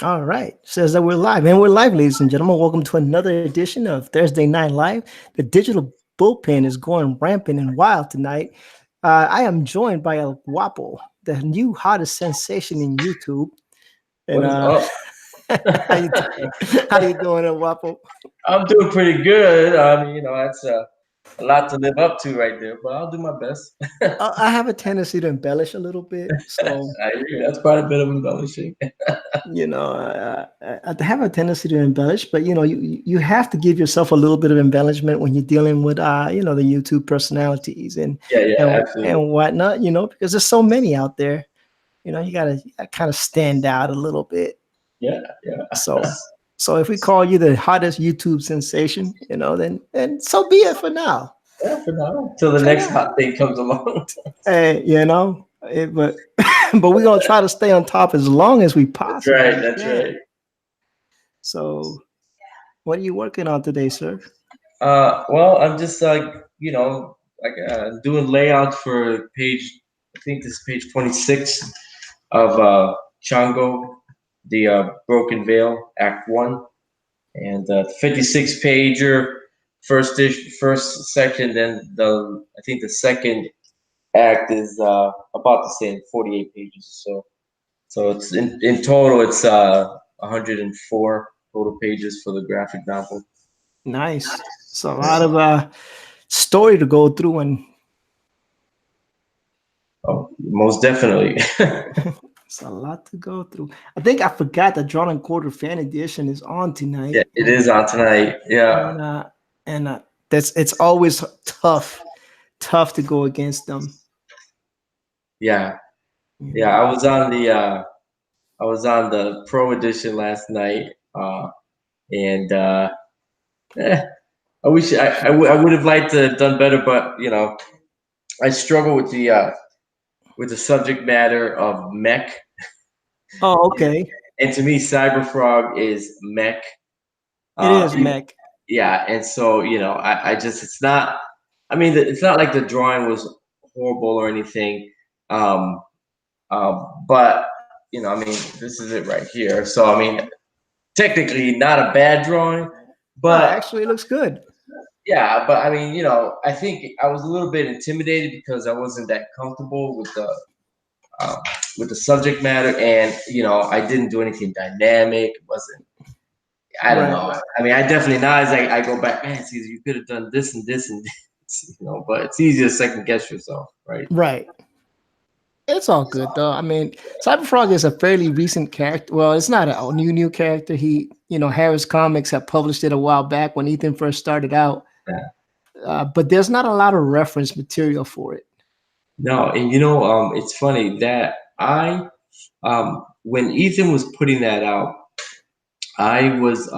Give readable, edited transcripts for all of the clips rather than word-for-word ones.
All right. Says that we're live. And we're live, ladies and gentlemen. Welcome to another edition of Thursday Night Live. The digital bullpen is going rampant and wild tonight. I am joined by El Guapo, the new hottest sensation in YouTube. And What is up? how you how you doing, El Guapo? I'm doing pretty good. That's a lot to live up to right there, but I'll do my best. I have a tendency to embellish a little bit. So I agree. That's quite a bit of embellishing. I have a tendency to embellish, but you have to give yourself a little bit of embellishment when you're dealing with the YouTube personalities and Yeah, yeah, and absolutely. and whatnot, because there's so many out there. You gotta kind of stand out a little bit. Yeah, yeah. So if we call you the hottest YouTube sensation, then so be it for now. Yeah, for now. Till the For next now. hot thing comes along. Hey, but but we're gonna try to stay on top as long as we That's right. possibly That's can. right. So what are you working on today, sir? Well, I'm just doing layouts for page. I think this is page 26 of Chango, the Broken Veil, Act One. And 56 pager, first section. Then I think the second act is about the same, 48 pages or so. So it's in total it's 104 total pages for the graphic novel. Nice. So a lot of story to go through, and Oh, most definitely. it's a lot to go through. I think I forgot the Drawn and Quarter Fan Edition is on tonight, Yeah, it is on tonight. Yeah, and uh, and that's it's always tough to go against them. yeah, You yeah. know, I was on the pro edition last night, and eh, I wish I would have liked to have done better, but I struggle with the subject matter of mech, oh, okay, and to me, Cyberfrog is mech. it is Even, Mech. yeah, and so I just it's not. I mean, it's not like the drawing was horrible or anything, um, but I mean, this is it right here. So I mean, technically, not a bad drawing, No, but actually, it looks good. yeah, but I mean, I think I was a little bit intimidated because I wasn't that comfortable um, with the subject matter, and I didn't do anything dynamic. It wasn't. I don't Right, know. I mean, I definitely now as I go back, man, Caesar, you could have done this and this and this, but it's easy to second guess yourself, right? right. It's all good though. I mean, Cyberfrog is a fairly recent character. Well, it's not a new character. Harris Comics had published it a while back when Ethan first started out, Yeah. but there's not a lot of reference material for it. No, and it's funny that when Ethan was putting that out, I was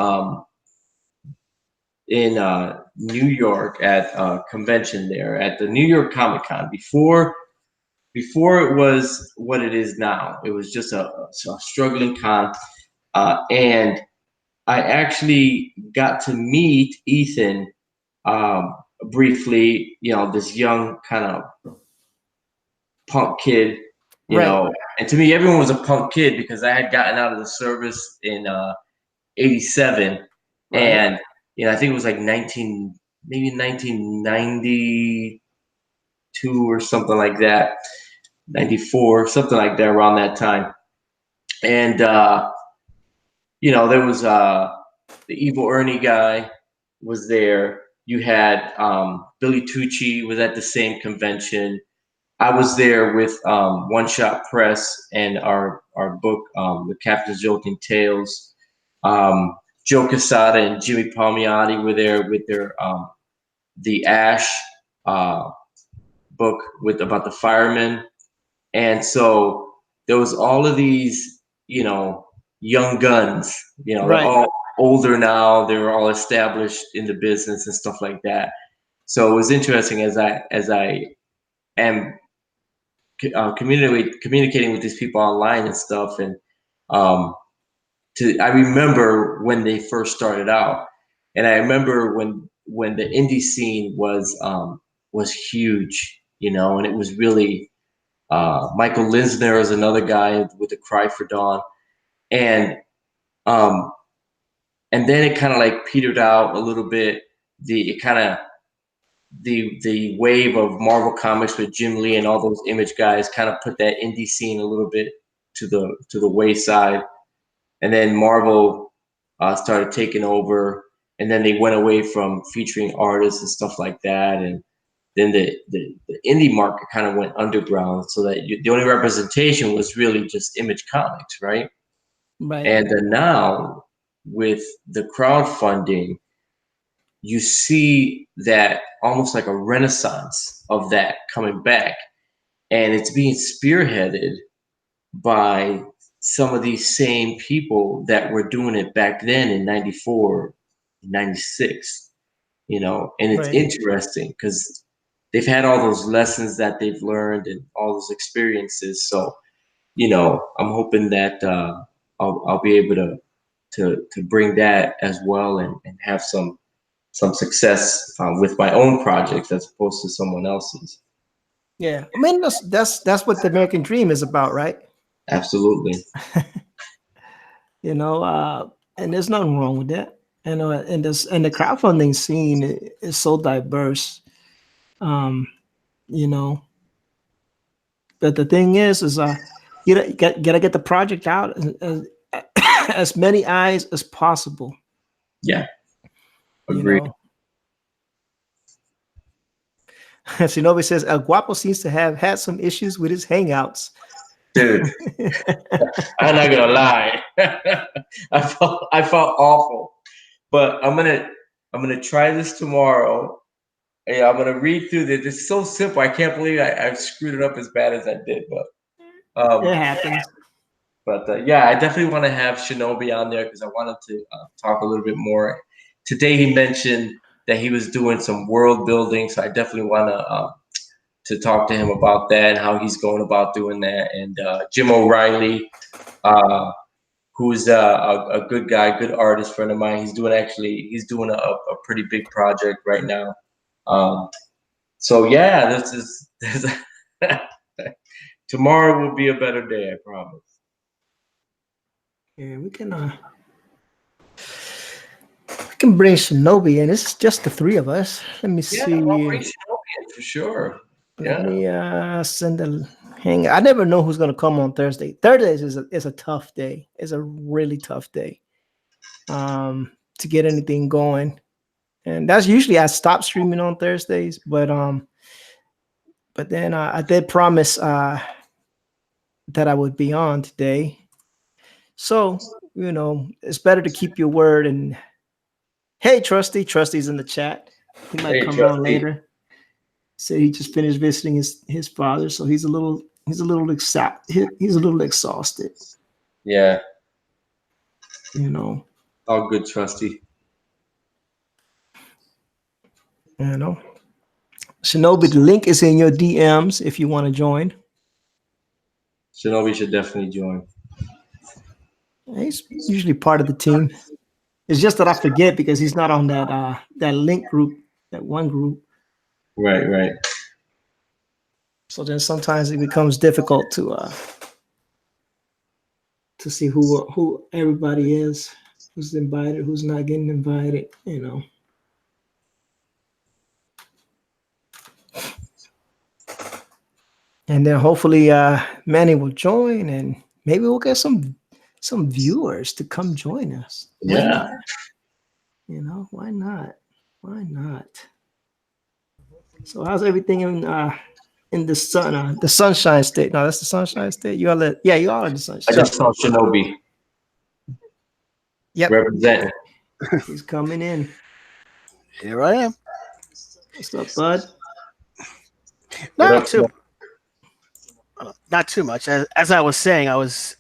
in New York at a convention there at the New York Comic Con before it was what it is now. It was just a struggling con, and I actually got to meet Ethan um, briefly. This young kind of punk kid. Right, And to me, everyone was a punk kid because I had gotten out of the service in '87, right. and I think it was like 1992 or something like that, 94, something like that around that time. And there was the evil Ernie guy was there. You had Billy Tucci was at the same convention. I was there with One Shot Press and our book, The Captain's Jolting Tales. Joe Quesada and Jimmy Palmiotti were there with their the Ash uh, book with about the firemen, and so there was all of these, young guns. They're Right. all older now. They were all established in the business and stuff like that. So it was interesting as I am communicating with these people online and stuff, and um, I remember when they first started out, and I remember when the indie scene was huge, and it was really Michael Linsner is another guy with the Cry for Dawn, and Um, and then it kind of like petered out a little bit. The wave of Marvel Comics with Jim Lee and all those Image guys kind of put that indie scene a little bit to the wayside, and then Marvel started taking over, and then they went away from featuring artists and stuff like that, and then the indie market kind of went underground, so that the only representation was really just Image Comics, right? Right. And then now with the crowdfunding, you see that almost like a renaissance of that coming back, and it's being spearheaded by some of these same people that were doing it back then in 94, 96, and it's Right. interesting because they've had all those lessons that they've learned and all those experiences. So, I'm hoping that I'll be able to bring that as well, and have some success with my own projects as opposed to someone else's. Yeah. I mean, that's what the American dream is about, right? Absolutely. And there's nothing wrong with that. And the crowdfunding scene is so diverse. Um, you know, but the thing is you gotta get the project out as many eyes as possible. Yeah. You Agreed. know, Shinobi says El Guapo seems to have had some issues with his hangouts. Dude, I'm not gonna lie. I felt awful. But I'm gonna try this tomorrow. Yeah, I'm gonna read through this. It's so simple. I can't believe I screwed it up as bad as I did. It Um, happens. yeah, I definitely want to have Shinobi on there because I wanted to talk a little bit more. Today he mentioned that he was doing some world building, so I definitely want to talk to him about that and how he's going about doing that. And Jim O'Reilly, uh, who's a good guy, good artist friend of mine. He's doing a pretty big project right now. So yeah, this is tomorrow will be a better day, I promise. Yeah, we can bring Shinobi in. It's just the three of us. Let me Yeah, see. I'll bring Shinobi in for sure. Let Yeah. me send a hang. I never know who's gonna come on Thursday. Thursdays is a tough day. It's a really tough day. To get anything going. And that's usually I stop streaming on Thursdays, but then I did promise that I would be on today. So, it's better to keep your word. And hey, Trusty's in the chat. He might Hey, come on Trusty. later. So he just finished visiting his father, so he's a little exhausted. Yeah, You know, all good, Trusty. you know. Shinobi, the link is in your DMs if you want to join. Shinobi should definitely join. He's usually part of the team. It's just that I forget because he's not on that link group, that one group. Right, right. So then sometimes it becomes difficult to see who everybody is, who's invited, who's not getting invited. And then hopefully Manny will join, and maybe we'll get some viewers to come join us. Why Yeah. not? Why not? Why not? So how's everything in the Sunshine State? No, that's the Sunshine State. You all are the Sunshine. I just saw Shinobi. Yep. Representing. He's coming in. Here I am. What's up, bud? Not too much. As I was saying, I was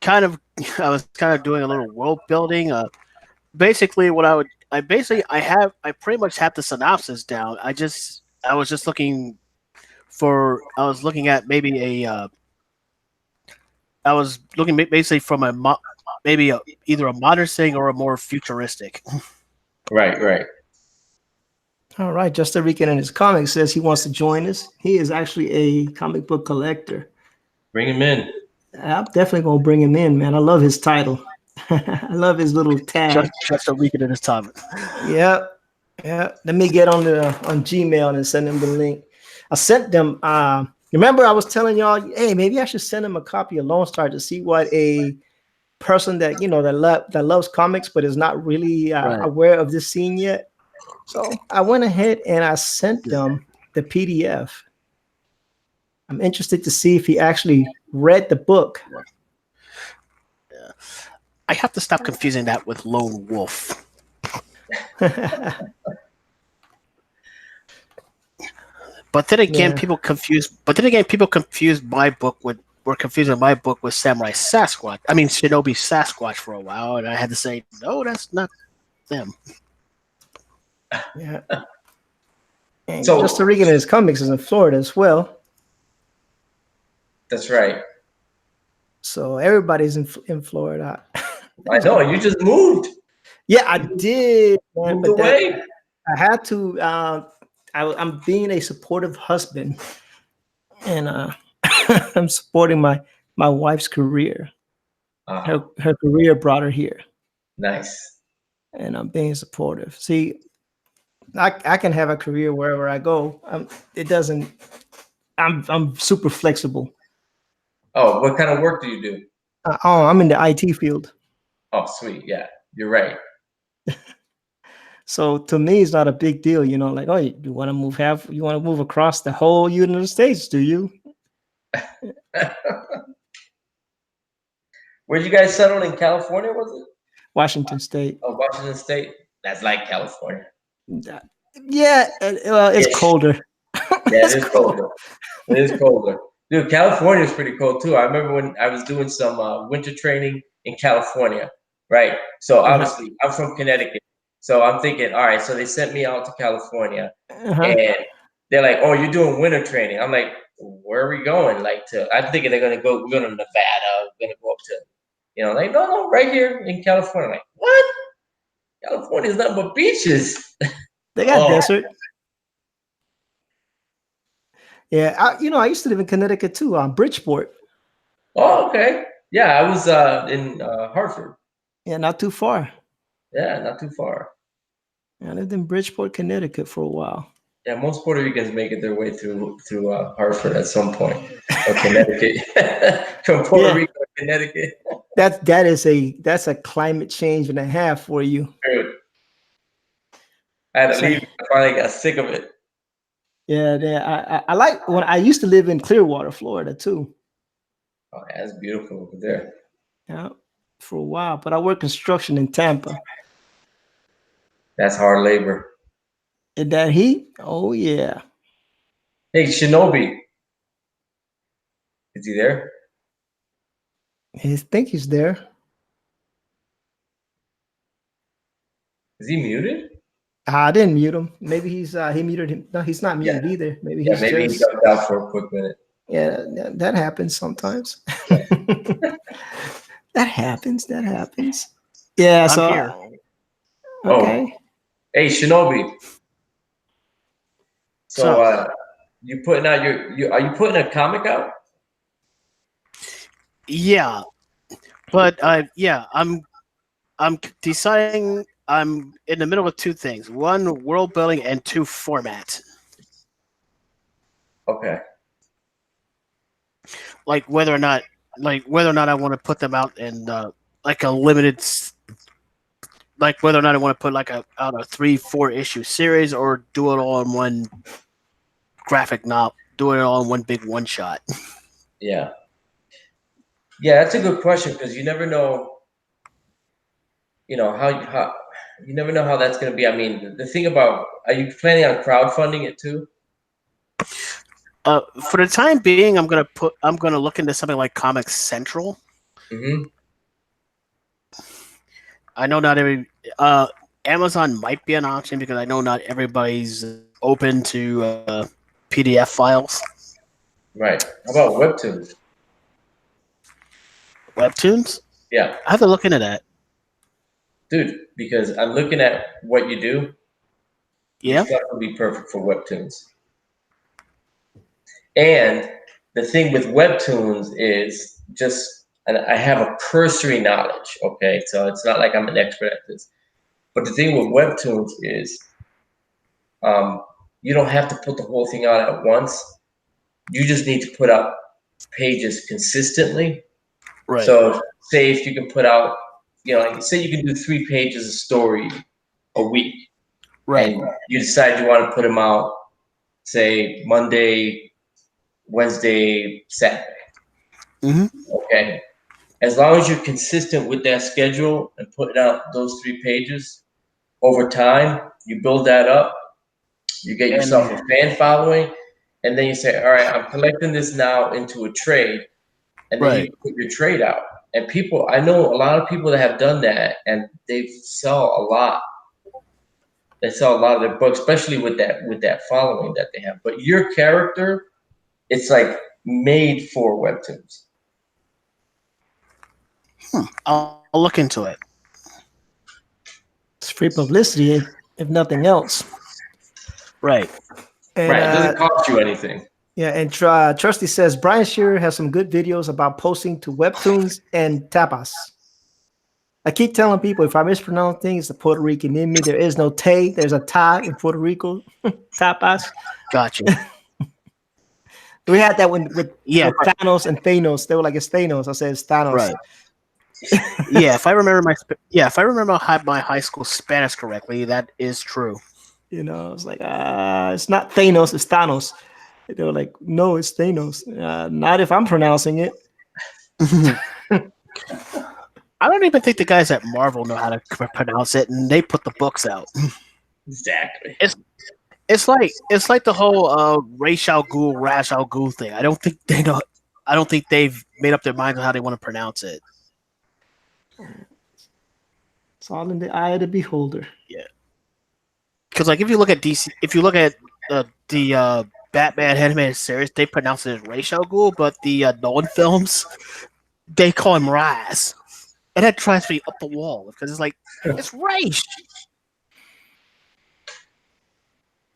kind of doing a little world building. Basically, I pretty much have the synopsis down. I was looking at maybe I was looking basically from either a modern thing or a more futuristic. Right. All right, Justin Rican in his comics says he wants to join us. He is actually a comic book collector. Bring him in. I'm definitely gonna bring him in, man. I love his title. I love his little tag. Just a week at a time. Yep. Yeah. Let me get on Gmail and send them the link. I sent them. Remember, I was telling y'all, hey, maybe I should send them a copy of Lone Star to see what a person that that loves comics but is not really Right. aware of this scene yet. So I went ahead and I sent them the PDF. I'm interested to see if he actually read the book. Yeah. I have to stop confusing that with Lone Wolf. But then again, Yeah. people confuse. But then again, people confuse my book with were confusing my book with Samurai Sasquatch. I mean, Shinobi Sasquatch for a while, and I had to say, no, that's not them. Yeah. And So- Costa Rican in his comics is in Florida as well. That's right. So everybody's in Florida. I know you just moved. Yeah, I did, man, Moved away. I had to. I'm being a supportive husband, and I'm supporting my wife's career. Her career brought her here, Nice. and I'm being supportive. See, I can have a career wherever I go. It doesn't. I'm super flexible. Oh, what kind of work do you do? I'm in the IT field. Oh, sweet. Yeah, you're right. So to me, it's not a big deal, like, oh, you want to you want to move across the whole United States, do you? Where'd you guys settle in California? Was it? Washington State. Oh, Washington State. That's like California. Yeah, well, it's colder. Yeah, it is colder. It is colder. Dude, California is pretty cold too. I remember when I was doing some winter training in California, right? So obviously, I'm from Connecticut. So I'm thinking, all right, so they sent me out to California and they're like, oh, you're doing winter training. I'm like, where are we going? I'm thinking we're going to Nevada. We're going to go up to, like, no, right here in California. I'm like, what? California is nothing but beaches. They got desert. Yeah, I used to live in Connecticut too, Bridgeport. Oh, okay. Yeah, I was in Hartford. Yeah, not too far. Yeah, not too far. I lived in Bridgeport, Connecticut for a while. Yeah, most Puerto Ricans make it their way through Hartford at some point, or Connecticut, from Puerto Rico to Connecticut. That's a climate change and a half for you. Dude, I had to leave. I finally got sick of it. Yeah. I like when I used to live in Clearwater, Florida too. Oh, yeah, it's beautiful over there. Yeah, for a while, but I work construction in Tampa. That's hard labor. In that heat? Oh yeah. Hey, Shinobi, is he there? I think he's there. Is he muted? I didn't mute him. Maybe he muted him. No, he's not muted either. Maybe he jumped out for a quick minute. Yeah, that happens sometimes. That happens. Yeah, I'm here. Okay. Oh. Hey, Shinobi. So you putting out are you putting a comic out? Yeah, but I'm deciding. I'm in the middle of two things: one, world building, and two, format. Okay. Like whether or not I want to put them out in like a limited, like whether or not I want to put out a 3-4 issue series or do it all in one graphic novel, do it all in one big one shot. Yeah. Yeah, that's a good question because you never know. How you never know how that's going to be. I mean, the thing about, are you planning on crowdfunding it too? For the time being, I'm gonna look into something like Comics Central. Mm-hmm. I know not every Amazon might be an option because I know not everybody's open to PDF files. Right. How about Webtoons? Webtoons? Yeah. I have to look into that. Dude, because I'm looking at what you do. Yeah. This stuff would be perfect for Webtoons. And the thing with Webtoons is just, and I have a cursory knowledge. Okay, so it's not like I'm an expert at this. But the thing with webtoons is, you don't have to put the whole thing out at once. You just need to put out pages consistently. Right. So say if you can put out, like say you can do 3 pages of story a week, Right. and you decide you want to put them out, say Monday, Wednesday, Saturday. Okay. As long as you're consistent with that schedule and putting out those 3 pages over time, you build that up. You get yourself a fan following, and then you say, all right, I'm collecting this now into a trade, and then you put your trade out. And I know a lot of people that have done that, and they sell a lot. They sell a lot of their books, especially with that following that they have. But your character, it's like made for webtoons. I'll look into it. It's free publicity, if nothing else. Right. And, right. It doesn't cost you anything. Yeah, and Trusty says Brian Shearer has some good videos about posting to webtoons and tapas. I keep telling people if I mispronounce things, the Puerto Rican in me, there is no te, there's a ta in Puerto Rico. Tapas. Gotcha. We had that with Thanos and Thanos. They were like, it's Thanos. I said it's Thanos. Right. If I remember my high school Spanish correctly, that is true. It's like it's not Thanos, it's Thanos. They were like, no, it's Thanos. Not if I'm pronouncing it. I don't even think the guys at Marvel know how to pronounce it, and they put the books out. Exactly. It's like the whole Ra's al Ghul thing. I don't think they know. I don't think they've made up their minds on how they want to pronounce it. It's all in the eye of the beholder. Yeah. Because if you look at DC, if you look at the Batman animated series, they pronounce it as Ra's al Ghul, but the Nolan films, they call him Raz. And that drives me up the wall because it's like, it's Ra's.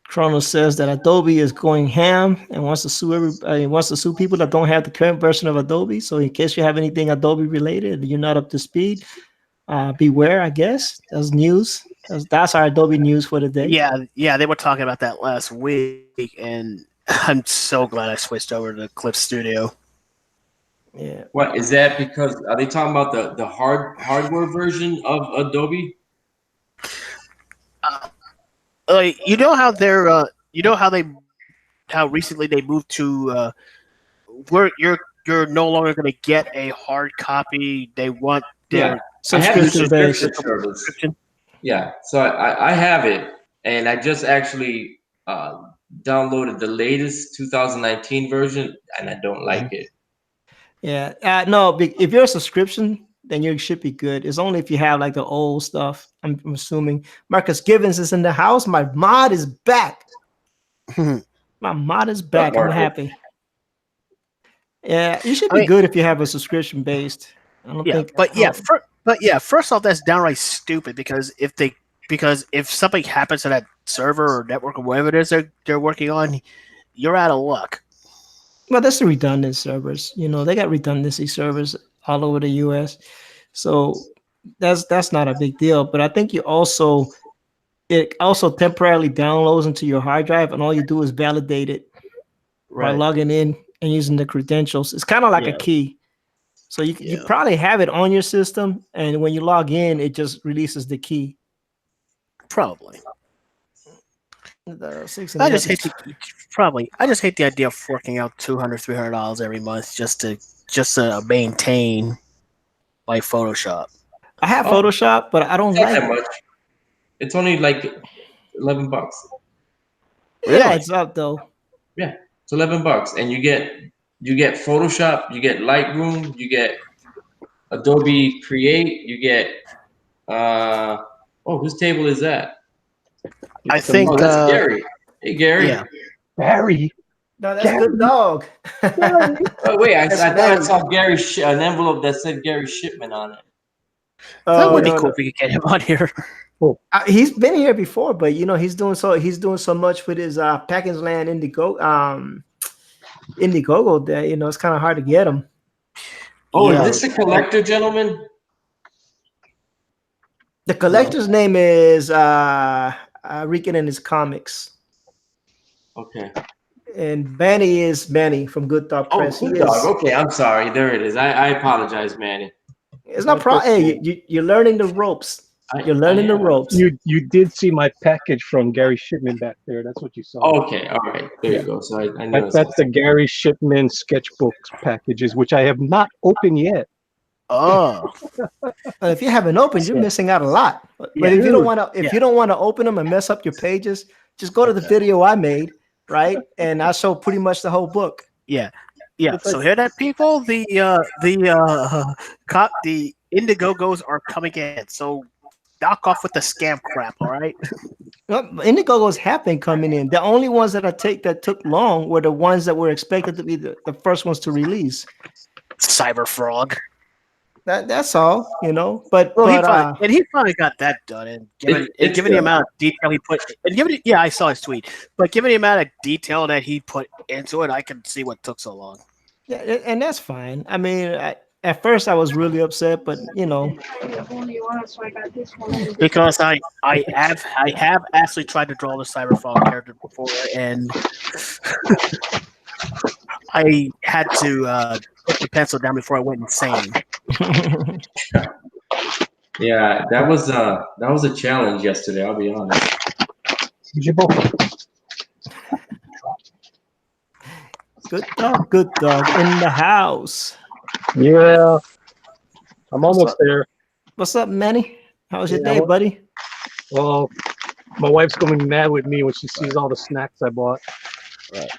Chronos says that Adobe is going ham and wants to sue people that don't have the current version of Adobe. So in case you have anything Adobe related and you're not up to speed, beware, I guess. That's news. That's our Adobe news for the day. Yeah, they were talking about that last week, and I'm so glad I switched over to Clip Studio. Yeah. What is that? Because are they talking about the hardware version of Adobe? You know how they're how recently they moved to where you're no longer going to get a hard copy. They want their subscription service. Yeah, so I have it, and I just actually downloaded the latest 2019 version, and I don't like it. Yeah, no. If you're a subscription, then you should be good. It's only if you have like the old stuff. I'm assuming Marcus Givens is in the house. My mod is back. My mod is back. I'm happy. Yeah, you should be good if you have a subscription based. I don't think. First off, that's downright stupid because if something happens to that server or network or whatever it is they're working on, you're out of luck. Well, that's the redundant servers. They got redundancy servers all over the U.S. So that's not a big deal. But I think it also temporarily downloads into your hard drive, and all you do is validate it by logging in and using the credentials. It's kind of like a key. So you probably have it on your system, and when you log in, it just releases the key. Probably. I just hate the idea of forking out $200-$300 every month just to maintain my Photoshop. I have Photoshop, but I don't like that much. It's only like $11. Really? Yeah, it's up though. Yeah, it's $11, and you get Photoshop, you get Lightroom, you get Adobe Create, you get whose table is that? I think that's Gary. Hey, Gary. Yeah. Gary. No, that's a good dog. Oh wait, I thought I saw Gary an envelope that said Gary Shipman on it. That would be cool if we could get him on here. He's been here before, but he's doing so much with his Package Land Indiegogo that it's kind of hard to get him. Oh, Yeah. is this a collector, gentleman? The collector's name is Rican and his comics, Okay. and Manny is Manny from Good Thought Oh, Press. He good dog. is. Okay, I'm sorry. There it is. I apologize, Manny. It's no problem. Hey, you're learning the ropes. You're learning the ropes. You did see my package from Gary Shipman back there. That's what you saw. Okay, all right. There you go. So I knew That's the Gary Shipman sketchbooks packages, which I have not opened yet. Oh. If you haven't opened, you're missing out a lot. But Yeah. if you don't want to, you don't want to open them and mess up your pages, just go to the video I made, right? And I show pretty much the whole book. Yeah. Yeah. So hear that, people? The Indiegogos are coming in. So knock off with the scam crap, all right? Indiegogos have been coming in. The only ones that took long were the ones that were expected to be the first ones to release. Cyber Frog. That's all, you know. But he finally got that done, and given the amount of detail he put, I saw his tweet, but given the amount of detail that he put into it, I can see what took so long. Yeah, and that's fine. I mean, at first I was really upset, but you know, because I have actually tried to draw the Cyber Frog character before, and I had to put the pencil down before I went insane. Yeah, that was a challenge yesterday. I'll be honest. Good dog in the house. Yeah, I'm almost there. What's up, Manny? How's your day, buddy? Well, my wife's gonna be mad with me when she sees all the snacks I bought. Right.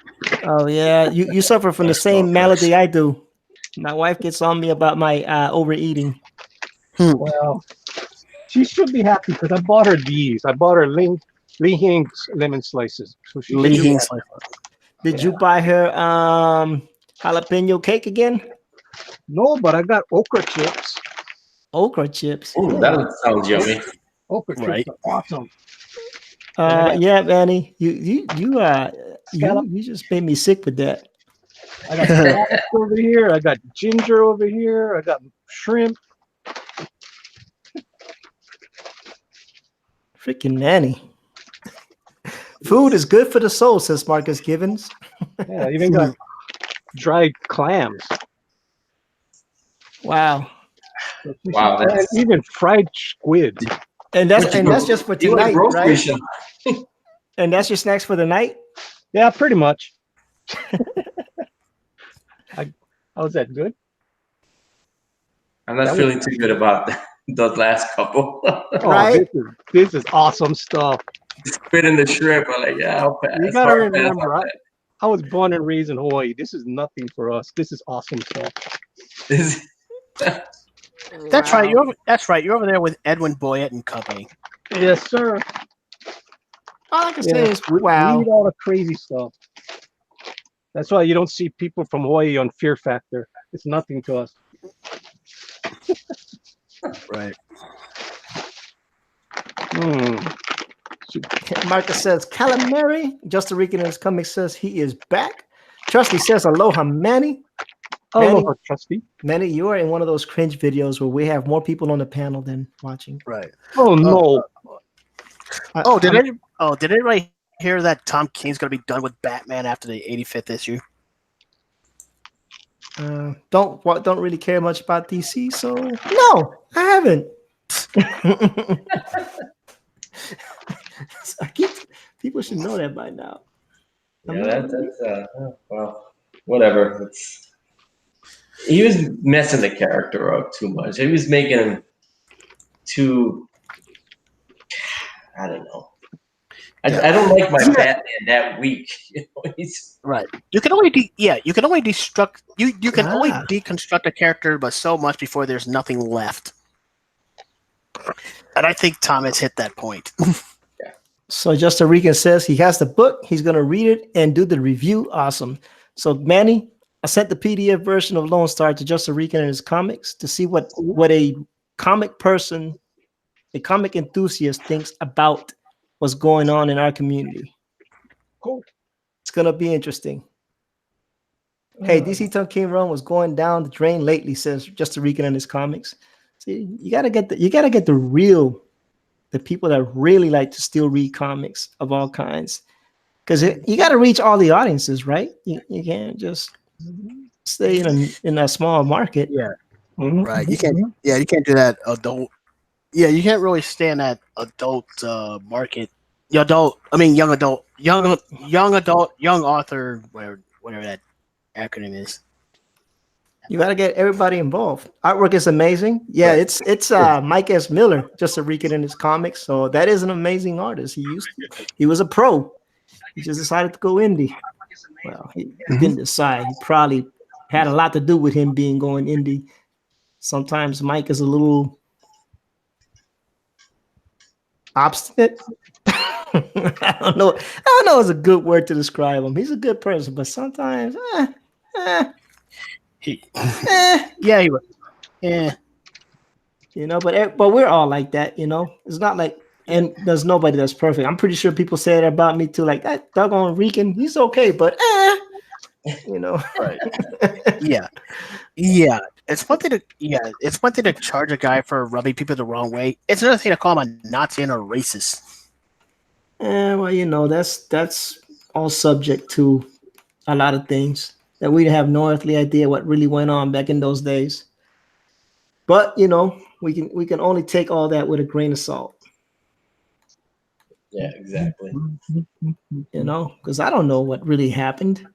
Oh yeah, you suffer from the same malady I do. My wife gets on me about my overeating. Well, she should be happy because I bought her these. I bought her Ling Hing's lemon slices. So Did you buy her jalapeno cake again? No, but I got okra chips. Okra chips. Oh, that sounds yummy. Okra chips are awesome. Yeah, Manny, you just made me sick with that. I got carrots over here. I got ginger over here. I got shrimp. Freaking Manny. Food is good for the soul, says Marcus Givens. Yeah, I even got dried clams. Wow. Wow, and even fried squid. And that's just for tonight, right? And that's your snacks for the night? Yeah, pretty much. How's that good? I'm not feeling too good about those last couple. Right? This is awesome stuff. Spit in the shrimp. I'm like, yeah, I'll pass. You gotta remember, I was born and raised in Hawaii. This is nothing for us. This is awesome stuff. That's right. You're over there with Edwin Boyett and company. Yes, sir. All I can say is, wow. We eat all the crazy stuff. That's why you don't see people from Hawaii on Fear Factor. It's nothing to us. Right. Marcus says, calamari. Justin Rican in his comic says he is back. Trusty says, aloha, Manny. Aloha, Trusty. Manny, you are in one of those cringe videos where we have more people on the panel than watching. Right. Oh, no. Did anybody hear that Tom King's going to be done with Batman after the 85th issue? Don't really care much about DC, so no, I haven't. People should know that by now. Yeah, that's well, whatever. He was messing the character up too much. He was making him too. I don't know. I don't like my Batman that weak. He's right. You can only deconstruct a character, but so much before there's nothing left. And I think Tom has hit that point. Yeah. So Justin Regan says he has the book. He's going to read it and do the review. Awesome. So Manny, I sent the PDF version of Lone Star to Justin Regan and his comics to see what a comic person, a comic enthusiast thinks about what's going on in our community. Cool. It's going to be interesting. Hey, DC King Run was going down the drain lately, says Just Rican in his comics. See, you gotta get the people that really like to still read comics of all kinds. Because you gotta reach all the audiences, right? You can't just stay in a small market. Yeah, Mhm, right. You mhm, can't. mhm. Yeah, you can't do that adult. Yeah, you can't really stand that adult market. I mean, young adult, young author, whatever that acronym is. You got to get everybody involved. Artwork is amazing. Yeah, Right. it's Mike S. Miller, just to read it in his comics. So that is an amazing artist. He was a pro. He just decided to go indie. Well, he didn't decide. He probably had a lot to do with him being going indie. Sometimes Mike is a little obstinate. I don't know. I don't know is a good word to describe him. He's a good person, but sometimes, eh, He, eh, yeah, he was. Yeah, but we're all like that. It's not like, and there's nobody that's perfect. I'm pretty sure people say that about me too. Like that doggone Rican, he's okay, but you know. right. Yeah, yeah. It's one thing to charge a guy for rubbing people the wrong way. It's another thing to call him a Nazi and a racist. Well, that's all subject to a lot of things that we have no earthly idea what really went on back in those days. But we can only take all that with a grain of salt. Yeah, exactly. Because I don't know what really happened.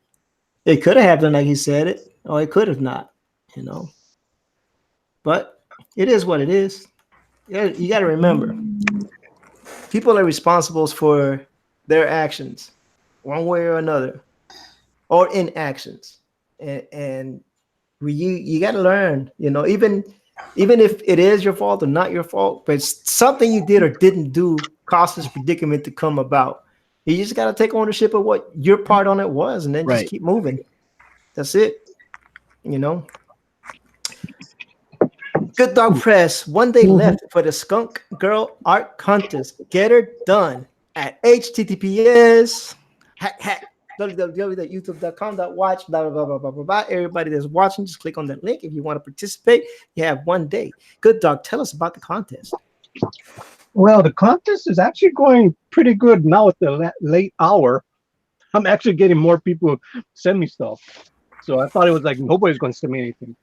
It could have happened like he said it, or it could have not. You know, but it is what it is. Yeah, you got to remember, people are responsible for their actions, one way or another, or inactions, and you got to learn. Even if it is your fault or not your fault, but it's something you did or didn't do caused this predicament to come about. You just got to take ownership of what your part on it was, and then just Right. keep moving. That's it. You know. Good Dog Press. One day left for the Skunk Girl Art Contest. Get her done at https www.youtube.com.watch blah blah blah blah blah blah. Everybody that's watching, just click on that link if you want to participate. You have one day. Good Dog, tell us about the contest. Well, the contest is actually going pretty good now at the late hour. I'm actually getting more people send me stuff. So I thought it was like nobody's going to send me anything.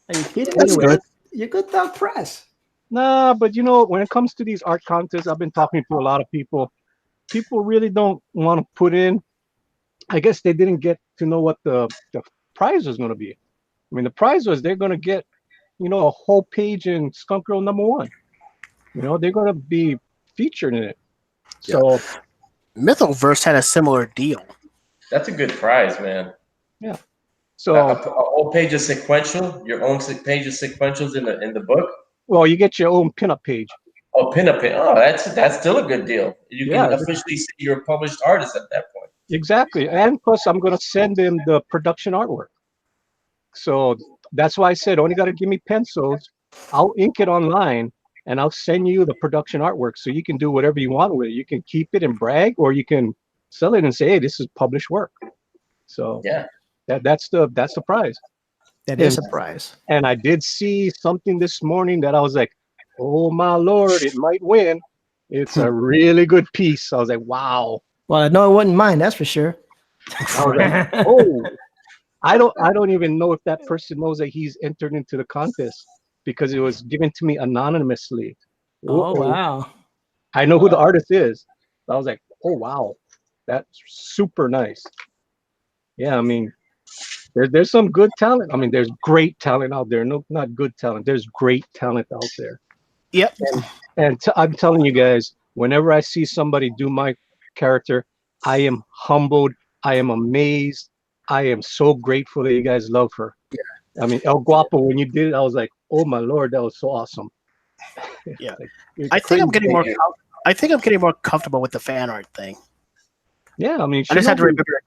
Are you kidding me? That's good. You're Good Dog Press. Nah, but when it comes to these art contests, I've been talking to a lot of people. People really don't want to put in. I guess they didn't get to know what the prize was going to be. I mean, the prize was they're going to get, a whole page in Skunk Girl #1. They're going to be featured in it. So, Mythoverse had a similar deal. That's a good prize, man. yeah. A So, whole page of sequential, your own page of sequentials in the book. well, you get your own pinup page. Oh, pinup pin. Oh, that's still a good deal. You Yeah. can officially say you're a published artist at that point. Exactly. And plus, I'm going to send them the production artwork. So that's why I said, only got to give me pencils. I'll ink it online and I'll send you the production artwork so you can do whatever you want with it. You can keep it and brag, or you can sell it and say, hey, this is published work. So Yeah. that's the prize. That is a prize. And I did see something this morning that I was like, oh my Lord, it might win. It's a really good piece. I was like, wow. Well, I know it wasn't mine, that's for sure. I was like, oh, I don't even know if that person knows that he's entered into the contest because it was given to me anonymously. Oh, wow. I know who the artist is. I was like, oh wow, that's super nice. Yeah, I mean, there's some good talent. I mean, there's great talent out there. No, not good talent. There's great talent out there. Yep. And I'm telling you guys, whenever I see somebody do my character, I am humbled. I am amazed. I am so grateful that you guys love her. Yeah. I mean, El Guapo, when you did it, I was like, oh my Lord, that was so awesome. Yeah. Like, I think I'm getting more. I think I'm getting more comfortable with the fan art thing. Yeah, I mean, I just had to remember.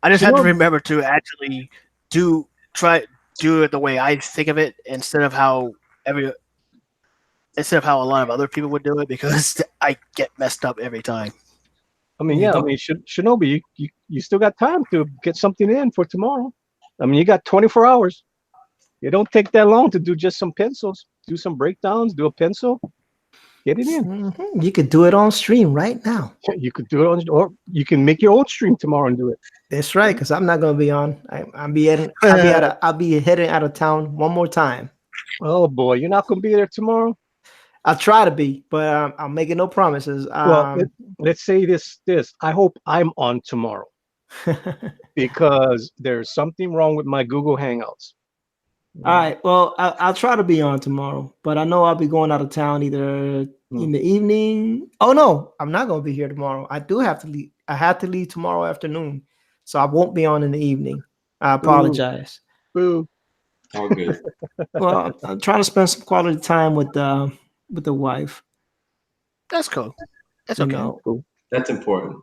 I just had to remember to actually do it the way I think of it instead of how a lot of other people would do it, because I get messed up every time. I mean, yeah, I mean, Shinobi, you still got time to get something in for tomorrow. I mean, you got 24 hours. It don't take that long to do just some pencils, do some breakdowns, do a pencil, get it in. You could do it on stream right now. You could do it on, or you can make your own stream tomorrow and do it. That's right, because I'm not gonna be on. I'll be heading out of town one more time. Oh boy, you're not gonna be there tomorrow. I'll try to be, but I'm making no promises. Well, let's say this. I hope I'm on tomorrow because there's something wrong with my Google Hangouts. All right. Well, I'll try to be on tomorrow, but I know I'll be going out of town either in the evening. Oh no, I'm not gonna be here tomorrow. I do have to leave. I have to leave tomorrow afternoon, so I won't be on in the evening. I apologize. Boo. All good. Well, I'm trying to spend some quality time with the wife. That's cool. That's You okay. know? Cool. That's important.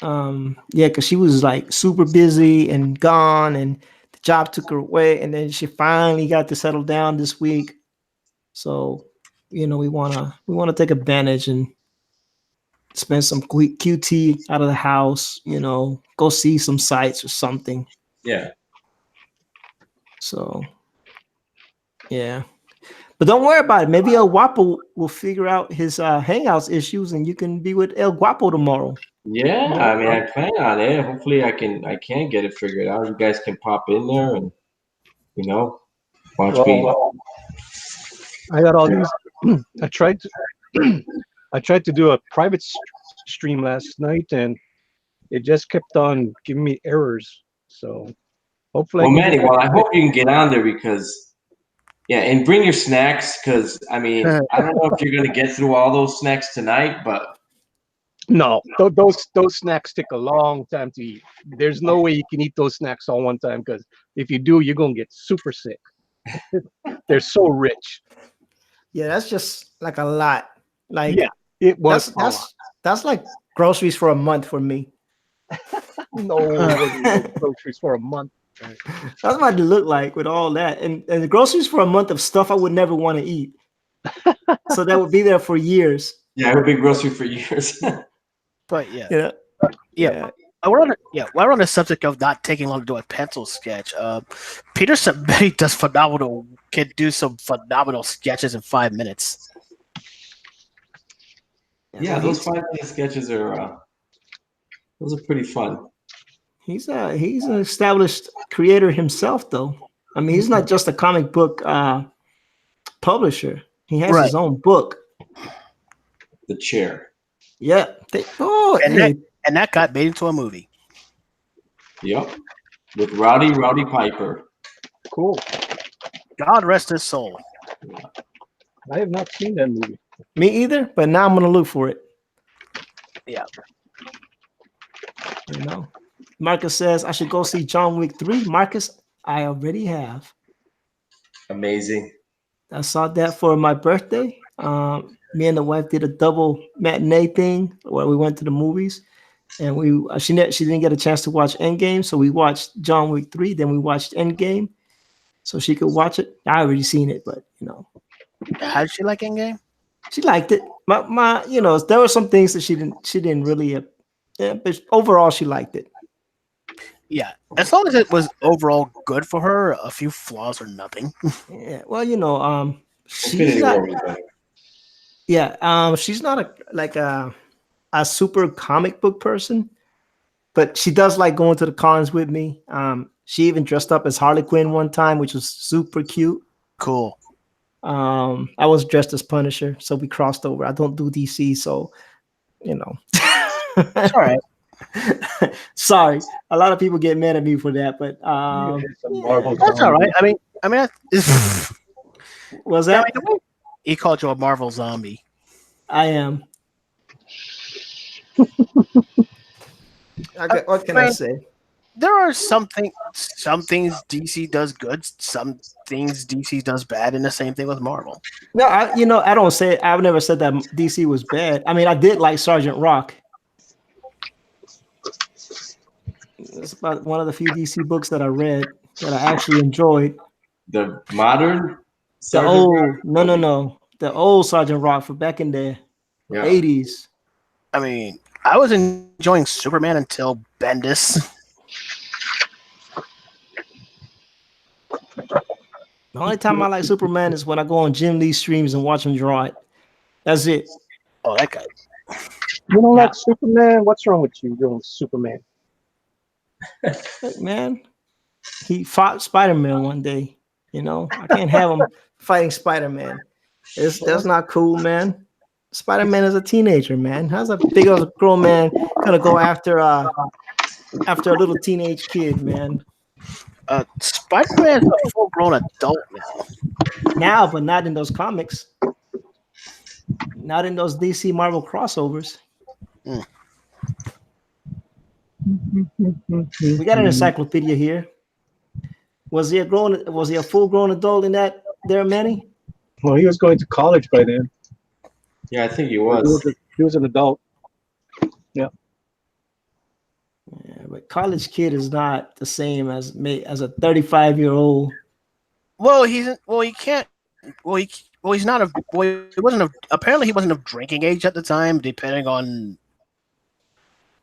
Yeah, because she was like super busy and gone, and the job took her away, and then she finally got to settle down this week. So, we wanna take advantage and spend some QT out of the house. Go see some sights or something. Yeah. So, yeah. But don't worry about it. Maybe El Guapo will figure out his Hangouts issues, and you can be with El Guapo tomorrow. Yeah, I mean, I plan on it. Hopefully, I can get it figured out. You guys can pop in there and watch me. I got all these. I tried to do a private stream last night, and it just kept on giving me errors. So hopefully, Well, Manny, I hope you can get on there because. Yeah, and bring your snacks because I mean I don't know if you're gonna get through all those snacks tonight, but no, those snacks take a long time to eat. There's no way you can eat those snacks all one time because if you do, you're gonna get super sick. They're so rich. Yeah, that's just like a lot. Like it was. That's like groceries for a month for me. No groceries for a month. That's what it look like with all that, and the groceries for a month of stuff I would never want to eat. So that would be there for years. Yeah, it would be grocery for years. But yeah. Yeah. While we're on the subject of not taking long to do a pencil sketch, Peter Sabbetti can do some phenomenal sketches in 5 minutes. Yeah, those 5-minute sketches are those are pretty fun. He's an established creator himself, though. I mean, he's not just a comic book publisher. He has his own book. The Chair. Yeah. And that got made into a movie. Yep. With Rowdy Piper. Cool. God rest his soul. I have not seen that movie. Me either, but now I'm gonna look for it. Yeah. Marcus says I should go see John Wick 3. Marcus, I already have. Amazing. I saw that for my birthday. Me and the wife did a double matinee thing where we went to the movies, and she didn't get a chance to watch Endgame, so we watched John Wick 3. Then we watched Endgame, so she could watch it. I already seen it, but How did she like Endgame? She liked it. There were some things that she didn't really. But overall, she liked it. Yeah, as long as it was overall good for her, a few flaws or nothing. Yeah, well, she's not. Yeah, she's not a super comic book person, but she does like going to the cons with me. She even dressed up as Harley Quinn one time, which was super cute. Cool. I was dressed as Punisher, so we crossed over. I don't do DC, so It's all right. Sorry, a lot of people get mad at me for that, but that's all right. I mean, was that? He called you a Marvel zombie. I am. What can I say? There are some things DC does good, some things DC does bad, and the same thing with Marvel. No, I don't say it. I've never said that DC was bad. I mean, I did like Sergeant Rock. It's about one of the few DC books that I read that I actually enjoyed. The modern? No. The old Sergeant Rock from back in the 80s. I mean, I was enjoying Superman until Bendis. The only time I like Superman is when I go on Jim Lee streams and watch him draw it. That's it. Oh, that guy. You don't like Superman? What's wrong with you doing Superman? Look, man, he fought Spider-Man one day. You know, I can't have him fighting Spider-Man. That's not cool, man. Spider-Man is a teenager, man. How's a big old grown man gonna go after a little teenage kid, man? Spider-Man is a full-grown adult now. Now, but not in those comics. Not in those DC Marvel crossovers. We got an encyclopedia here. Was he a full-grown adult in that there, Manny? Well, he was going to college by then. Yeah, I think he was. He was an adult. Yeah, but college kid is not the same as a 35-year-old. Well, he can't. He's not a boy. Apparently, he wasn't of drinking age at the time, depending on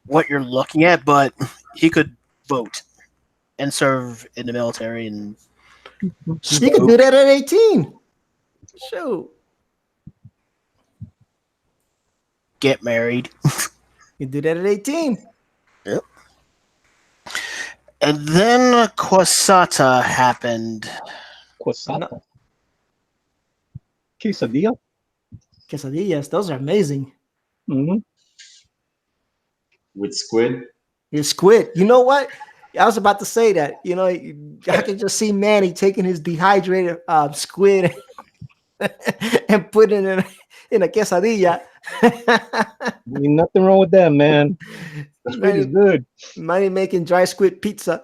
what you're looking at. But he could vote and serve in the military, and he could do that at 18. Shoot. Get married. You do that at 18. Yep. And then Quesata happened. Quesata? Quesadilla? Quesadillas, those are amazing. Mm-hmm. With squid? Your squid. You know what? I was about to say that. You know, I can just see Manny taking his dehydrated squid and putting it in a quesadilla. Ain't nothing wrong with that, man. Squid is good. Manny making dry squid pizza.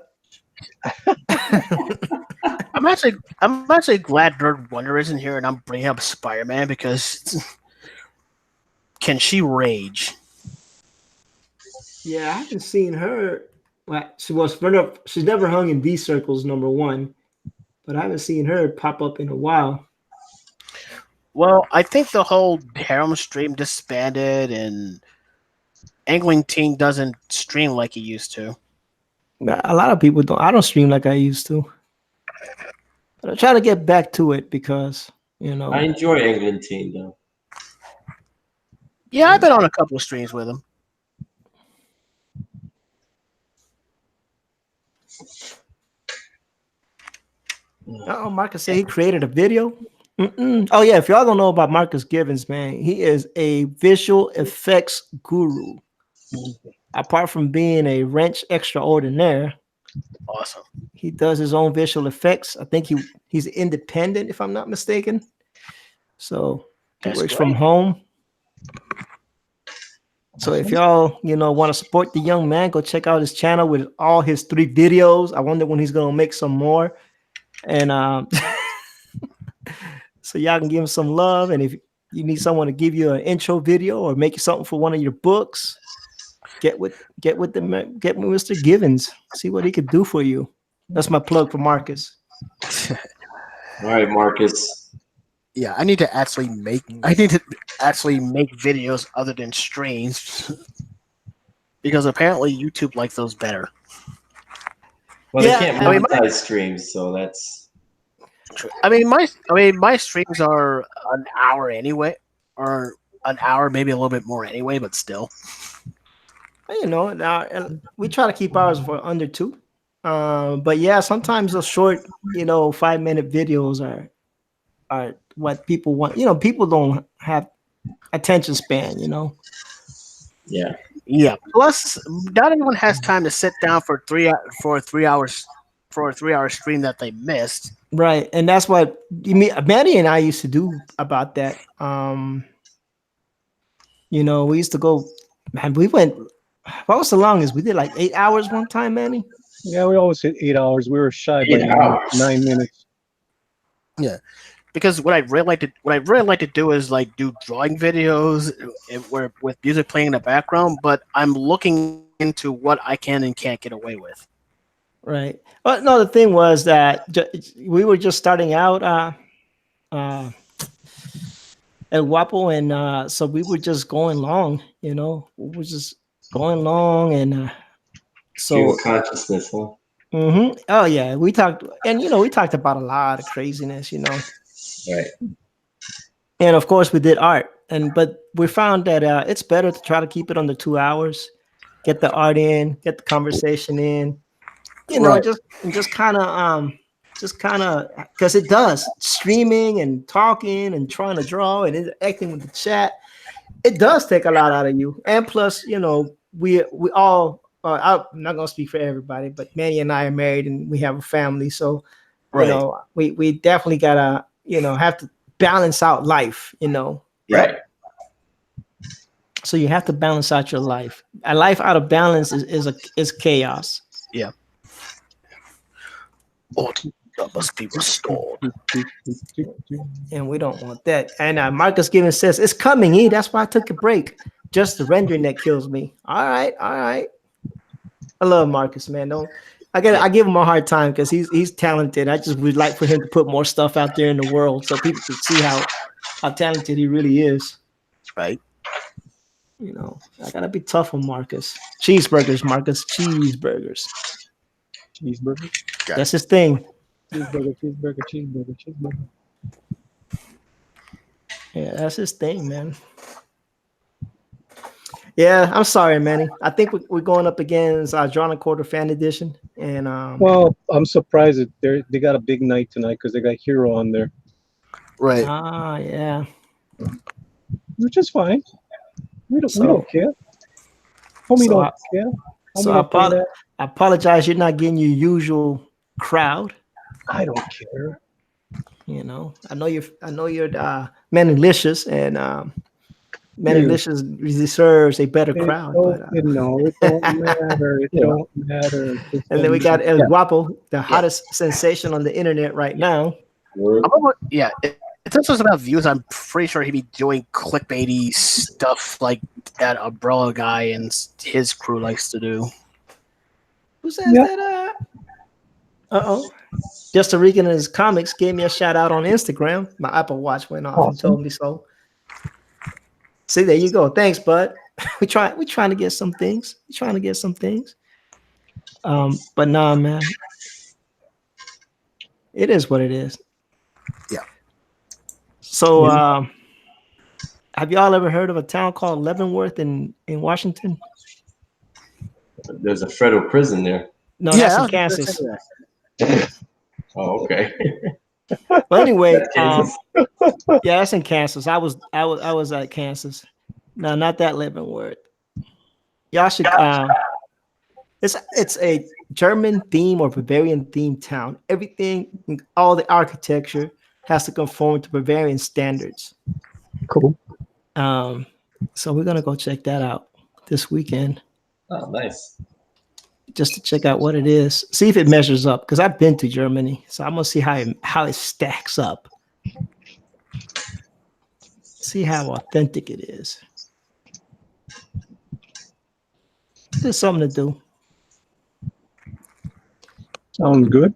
I'm actually glad Nerd Wonder isn't here, and I'm bringing up Spider-Man because can she rage? Yeah, I haven't seen her. Well, she's never hung in V circles, number one, but I haven't seen her pop up in a while. Well, I think the whole harem stream disbanded, and Angling Teen doesn't stream like he used to. A lot of people don't. I don't stream like I used to. But I try to get back to it because, you know. I enjoy England Team, though. Yeah, I've been on a couple of streams with him. Oh, Marcus said he created a video. Oh, yeah. If y'all don't know about Marcus Givens, man, he is a visual effects guru. Apart from being a wrench extraordinaire, awesome. He does his own visual effects. I think he's independent, if I'm not mistaken. So he works from home. So if y'all, want to support the young man, go check out his channel with all his 3 videos. I wonder when he's gonna make some more. And so y'all can give him some love. And if you need someone to give you an intro video or make something for one of your books, get with Mr. Givens. See what he could do for you. That's my plug for Marcus. All right, Marcus. Yeah, I need to actually make videos other than streams because apparently YouTube likes those better. Well, they can't monetize streams, so that's true. My streams are an hour anyway, or an hour, maybe a little bit more anyway, but still. Now we try to keep ours for under 2. But yeah, sometimes those short, 5-minute videos are what people want. People don't have attention span, Yeah. Yeah. Plus, not everyone has time to sit down for 3 hours for a 3-hour stream that they missed. Right, and that's what Manny and I used to do about that. We used to go. Man, we went. What was the longest? We did like 8 hours one time, Manny. Yeah, we always hit 8 hours. We were shy by 9 minutes. Yeah, because what I really like to do is like do drawing videos with music playing in the background. But I'm looking into what I can and can't get away with. Right. Well, no, the thing was that we were just starting out at Guapo, and so we were just going long. We were just going long, and so Pure consciousness, huh? Oh yeah, we talked, and we talked about a lot of craziness, Right. and of course we did art, but we found that it's better to try to keep it under 2 hours, get the art in, get the conversation in, Right. just kind of because it does streaming and talking and trying to draw and interacting with the chat. It does take a lot out of you, and plus, we all. I'm not gonna speak for everybody, but Manny and I are married and we have a family, so Right. we definitely gotta have to balance out life. Right. So you have to balance out your life. A life out of balance is chaos. Yeah. Order must be restored. And we don't want that. And Marcus Given says it's coming. That's why I took a break. Just the rendering that kills me. All right. I love Marcus, man. I give him a hard time because he's talented. I just would like for him to put more stuff out there in the world so people can see how talented he really is. Right. I gotta be tough on Marcus. Cheeseburgers, Marcus. Cheeseburgers. That's his thing. Cheeseburger. Yeah, that's his thing, man. Yeah, I'm sorry, Manny. I think we're going up against Drawn and Quarter Fan Edition, and Well, I'm surprised that they got a big night tonight because they got Hero on there, Right. yeah. which is fine. We don't care. Homie don't care. Homie So don't care that. I apologize. You're not getting your usual crowd. I don't care. I know you're Manilicious, and Manilicious deserves a better crowd. It don't matter. It don't matter. And then we got El Guapo, the hottest sensation on the internet right now. It's also about views. I'm pretty sure he'd be doing clickbaity stuff like that Umbrella guy and his crew likes to do. Who says that? Just Rican and his comics gave me a shout out on Instagram. My Apple Watch went off and told me so. See, there you go. Thanks, bud. We're trying to get some things. But nah, man. It is what it is. Yeah. So have y'all ever heard of a town called Leavenworth in Washington? There's a federal prison there. No, that's in Kansas. Oh, okay. Well, anyway, yeah, that's in Kansas. I was at Kansas. No, not that Leavenworth. Y'all should. It's a German theme or Bavarian themed town. Everything, all the architecture has to conform to Bavarian standards. Cool. So we're gonna go check that out this weekend. Oh, nice. Just to check out what it is, see if it measures up. Because I've been to Germany, so I'm gonna see how it stacks up. See how authentic it is. There's something to do. Sounds good.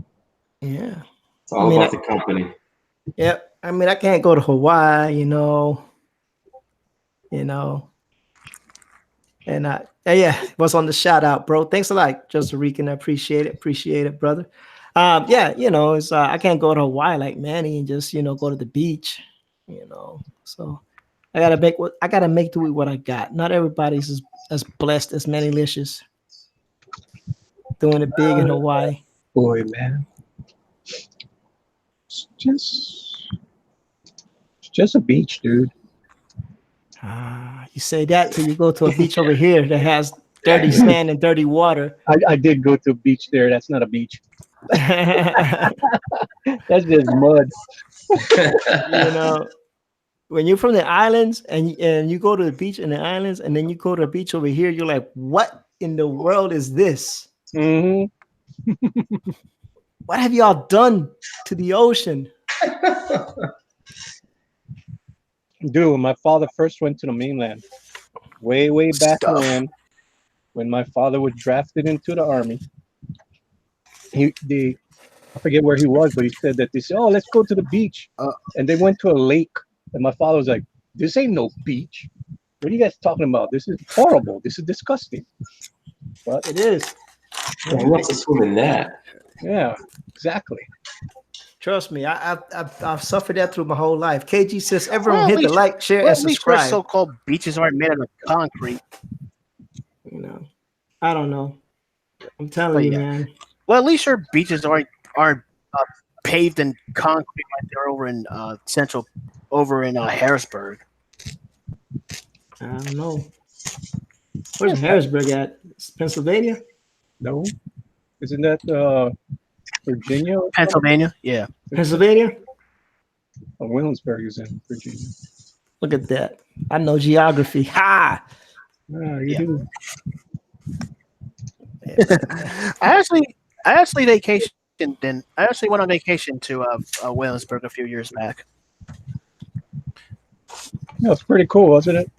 Yeah. It's all about the company. Yep. I mean, I can't go to Hawaii, And yeah, what's on the shout out, bro? Thanks a lot, Just Rican. I appreciate it, brother. Yeah, it's I can't go to Hawaii like Manny and just go to the beach, So I gotta make do with what I got. Not everybody's as blessed as Manilicious doing it big in Hawaii. Boy, man, it's just a beach, dude. You say that till you go to a beach over here that has dirty sand and dirty water. I did go to a beach there. That's not a beach. That's just mud. When you're from the islands and you go to the beach in the islands and then you go to a beach over here, you're like, what in the world is this? Mm-hmm. What have y'all done to the ocean? Dude, when my father first went to the mainland, way back when my father was drafted into the army, I forget where he was, but he said that they said, "Oh, let's go to the beach," and they went to a lake, and my father was like, "This ain't no beach. What are you guys talking about? This is horrible. This is disgusting." But it is. Who wants to swim in that? Yeah, exactly. Trust me, I've suffered that through my whole life. KG says everyone Well, at hit the least, like, share, well, and at least your subscribe. so-called beaches aren't made out of concrete. You know, I don't know. I'm telling But you, yeah. man. Well, at least your beaches aren't paved in concrete like they're over in Harrisburg. I don't know. Where's Harrisburg at? It's Pennsylvania? No, isn't that Virginia? Or Pennsylvania, yeah. Pennsylvania? oh, Williamsburg is in Virginia. Look at that. I know geography. Ha! Ah, you Yeah. do. I actually vacationed. Then I actually went on vacation to Williamsburg a few years back. Yeah, it's pretty cool, wasn't it?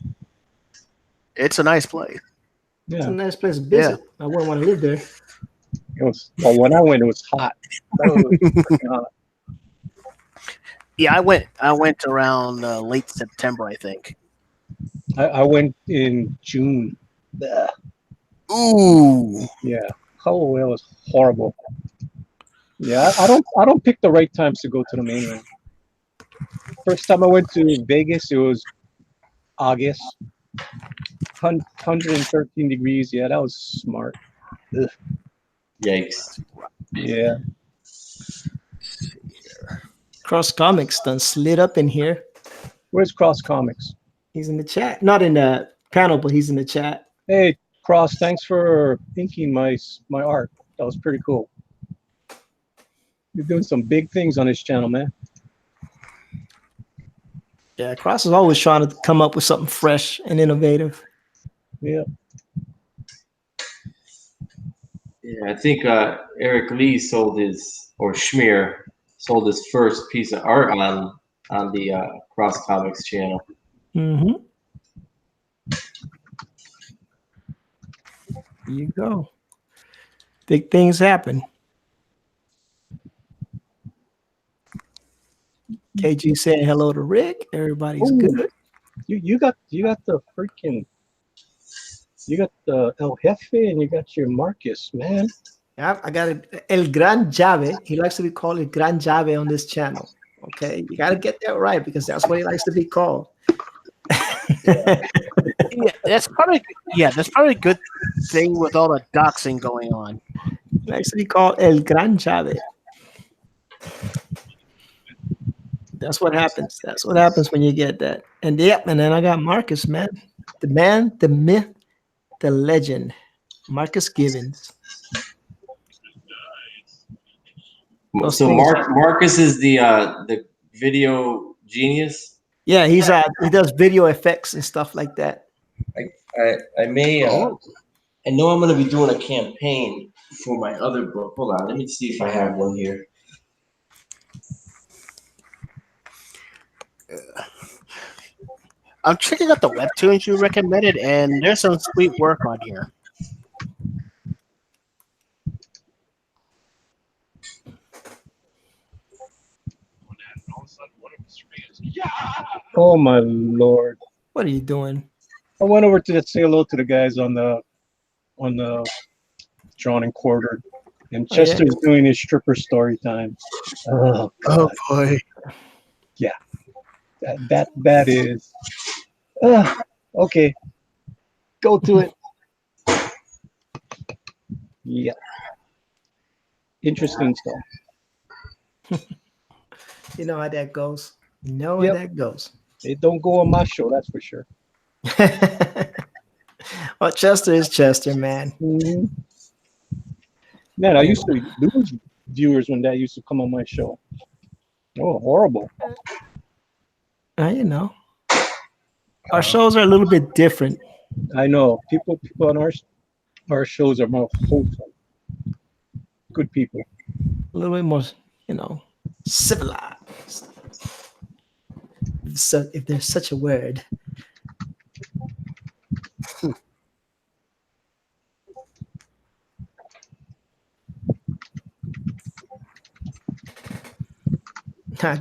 It's a nice place. It's a Yeah. nice place to visit. I wouldn't want to live there. It was. Well, when I went, it was hot. That was freaking hot. Yeah, I went around late September, I think. I went in June. Ugh. Ooh. Yeah. Oh, it was horrible. Yeah, I don't pick the right times to go to the mainland. First time I went to Vegas, it was August. 113 degrees. Yeah, that was smart. Ugh. Yikes. Yeah. Cross Comics done slid up in here. Where's Cross Comics? He's in the chat. Not in the panel, but he's in the chat. Hey, Cross, thanks for inking my art. That was pretty cool. You're doing some big things on this channel, man. Yeah, Cross is always trying to come up with something fresh and innovative. Yeah. Yeah, I think Eric Lee Schmier sold his first piece of art on the Cross Comics channel. Mm-hmm. There you go. Big things happen. KG saying hello to Rick. Everybody's Ooh. good. You got the freaking El Jefe and you got your Marcus, man. Yeah, I got it. El Gran Llave. He likes to be called El Gran Llave on this channel. Okay, you got to get that right because that's what he likes to be called. Yeah, that's probably a good thing with all the doxing going on. He likes to be called El Gran Llave. That's what happens. That's what happens when you get that. And yep, and then I got Marcus, man. The man, the myth, the legend. Marcus Givens. Those So things- Marcus is the video genius. Yeah, he does video effects and stuff like that. I may I know I'm going to be doing a campaign for my other book. Hold on, let me see if I have one here. I'm checking out the webtoons you recommended, and there's some sweet work on here. Oh my lord. What are you doing? I went over to say hello to the guys on the Drawn and Quartered. And Oh, yeah. Chester's doing his stripper story time. Oh, God. boy. That is okay. Go to it. Yeah. Interesting stuff. You know how that goes. You know how Yep. that goes. It don't go on my show, that's for sure. Well, Chester is Chester, man. Mhm. Man, I used to lose viewers when that used to come on my show. Oh, horrible. You know, our shows are a little bit different. I know. People on our shows are more wholesome. Good people. A little bit more, you know, civilized. So, if there's such a word.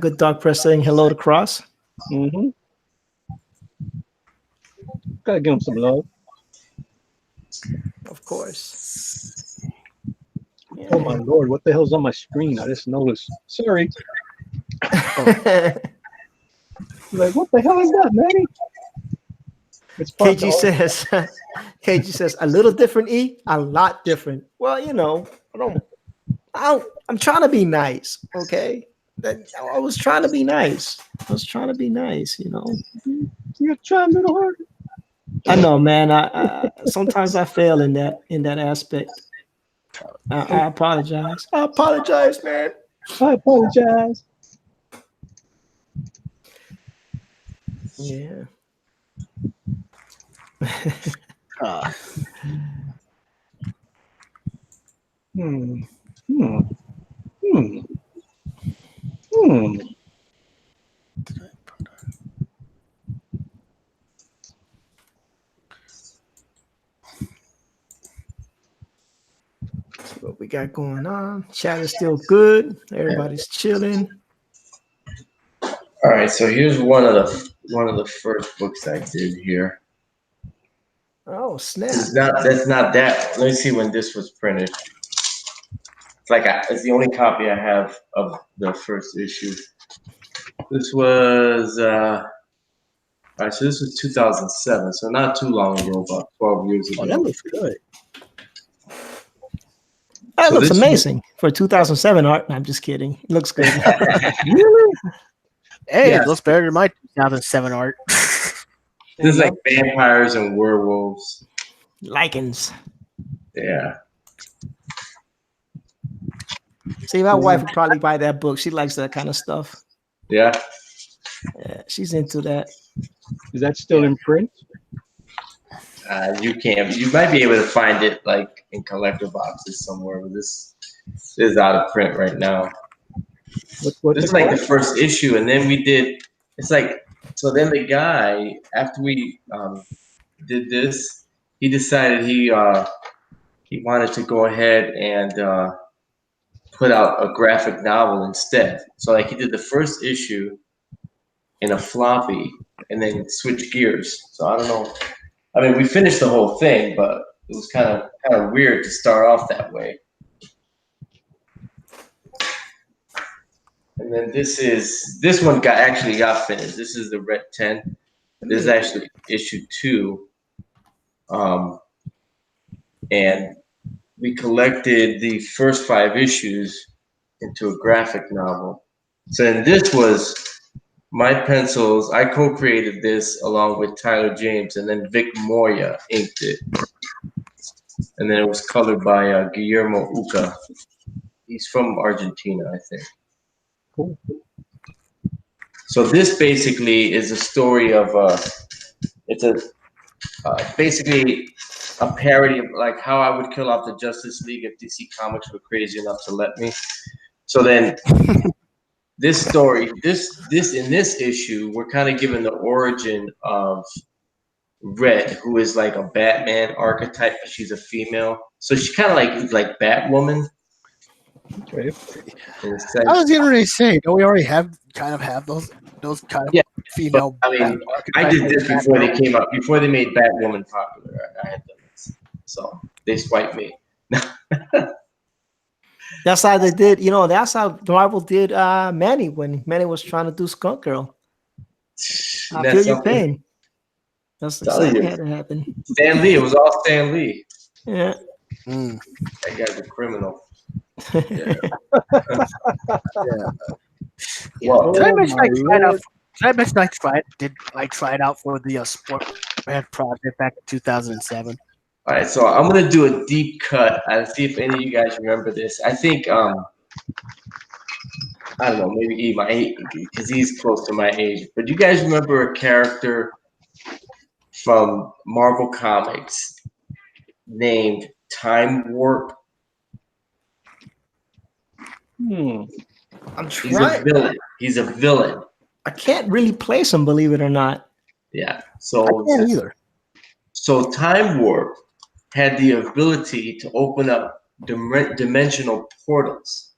Good dog press saying hello to Cross. Mm-hmm. Gotta give them some love. Of course. Oh my lord, what the hell's on my screen? I just noticed. Sorry. Like, what the hell is that, Manny? It's KG says, KG says, a little different, E, a lot different. Well, you know, I'm trying to be nice, okay? I was trying to be nice. I was trying to be nice, you know. You're trying a little hard. I know, man. I sometimes I fail in that aspect. I apologize. I apologize, man. I apologize. Yeah. Hmm. Hmm. Hmm. Hmm. See what we got going on. Chat is still good. Everybody's chilling. All right, so here's one of the first books I did here. Oh, snap. That's not that. Let me see when this was printed. It's like it's the only copy I have of the first issue. This was all right. So this was 2007. So not too long ago, about 12 years ago. Oh, that looks good. That So looks this amazing for 2007 art. No, I'm just kidding. It looks good. Really? Hey, Yeah. it looks better than my 2007 art. This is like vampires and werewolves. Lichens. Yeah. See, my wife would probably buy that book. She likes that kind of stuff. Yeah. Yeah, she's into that. Is that still in print? You might be able to find it like in collector boxes somewhere. But this is out of print right now. What's This it is like called? the first issue, and then we did. It's like so. Then the guy, after we did this, he decided he wanted to go ahead and put out a graphic novel instead. So like he did the first issue in a floppy, and then switched gears. So I don't know. I mean, we finished the whole thing, but it was kind of weird to start off that way. And then this one actually got finished. This is the Red 10. This is actually issue 2. And we collected the first 5 issues into a graphic novel. So then this was my pencils. I co-created this along with Tyler James, and then Vic Moya inked it. And then it was colored by Guillermo Uca. He's from Argentina, I think. Cool. So this basically is a story of it's a basically a parody of like how I would kill off the Justice League if DC Comics were crazy enough to let me. So then this story, this in this issue, we're kind of given the origin of Red, who is like a Batman archetype, but she's a female. So she's kind of like Batwoman. Okay. I was getting ready to say, don't we already have those kind of female? But, I mean, I did this before they came out, before they made Batwoman popular. I had done this, so they swiped me. That's how they did. You know, that's how Marvel did Manny when Manny was trying to do Skunk Girl. I feel your pain. That's exactly how it happened. Stan Lee. It was all Stan Lee. Yeah. That guy's a criminal. Yeah. Well, Did I mention I tried out for the Sportman project back in 2007? All right, so I'm gonna do a deep cut and see if any of you guys remember this. I think I don't know, maybe because he's close to my age. But do you guys remember a character from Marvel Comics named Time Warp? I'm He's a trying. villain. He's a villain. I can't really place him, believe it or not. Yeah. I can't either. So Time Warp had the ability to open up dimensional portals.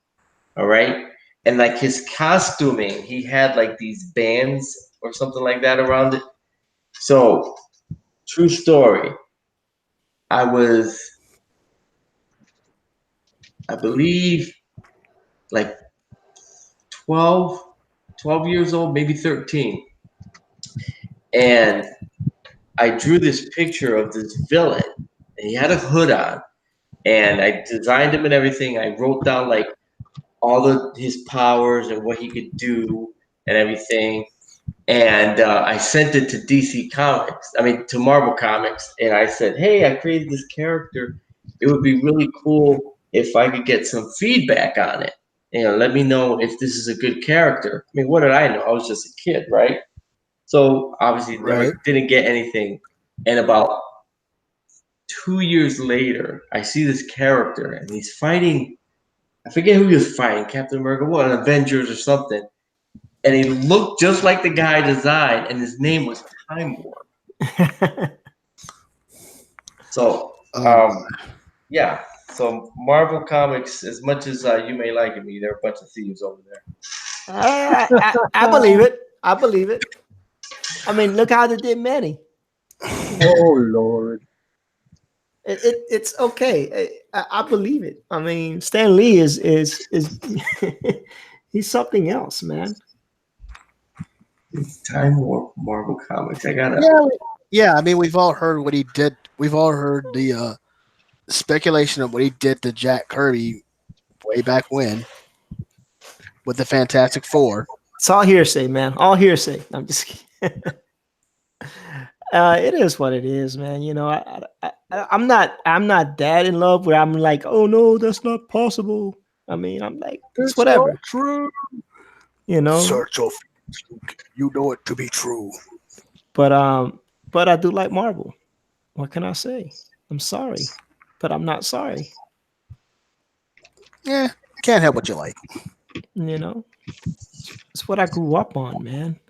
All right. And like his costuming, he had like these bands or something like that around it. So, true story. I was I believe, like 12, 12 years old, maybe 13. And I drew this picture of this villain, and he had a hood on, and I designed him and everything. I wrote down like all of his powers and what he could do and everything. And I sent it to DC Comics, to Marvel Comics, and I said, "Hey, I created this character. It would be really cool if I could get some feedback on it. Let me know if this is a good character." I mean, what did I know? I was just a kid, right? So obviously, never Right. didn't get anything. And about 2 years later, I see this character, and he's fighting. I forget who he was fighting, Captain America, what, Avengers or something. And he looked just like the guy I designed, and his name was Time Warp. So, yeah. So Marvel Comics, as much as you may like me, they're a bunch of thieves over there. I believe it. I believe it. I mean, look how they did Manny. Oh Lord. It's okay. I believe it. I mean, Stan Lee is he's something else, man. It's Time Warp Marvel Comics. I gotta. Yeah. I mean, we've all heard what he did. We've all heard the speculation of what he did to Jack Kirby way back when with the Fantastic Four. It's all hearsay, man. All hearsay. I'm just kidding. It is what it is, man. I'm not that in love where I'm like, oh no, that's not possible. I mean, I'm like, it's whatever. True. Search of you know it to be true. But I do like Marvel. What can I say? I'm sorry, but I'm not sorry. Yeah, can't help what you like. It's what I grew up on, man.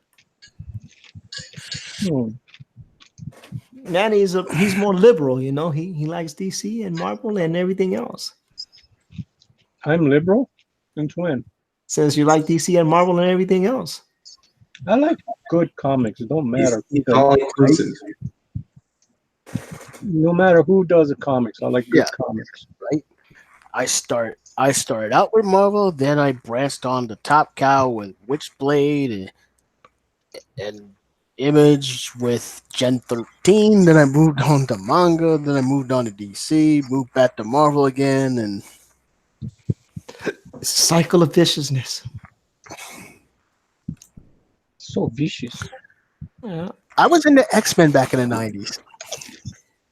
Man, he's more liberal, He likes DC and Marvel and everything else. I'm liberal. Since when? Since you like DC and Marvel and everything else. I like good comics. It don't matter. He's all inclusive. No matter who does the comics, I like good comics. Right. I started out with Marvel, then I branched on to Top Cow with Witchblade and Image with Gen 13. Then I moved on to manga. Then I moved on to DC. Moved back to Marvel again, and it's a cycle of viciousness. So vicious. Yeah. I was into X-Men back in the 90s.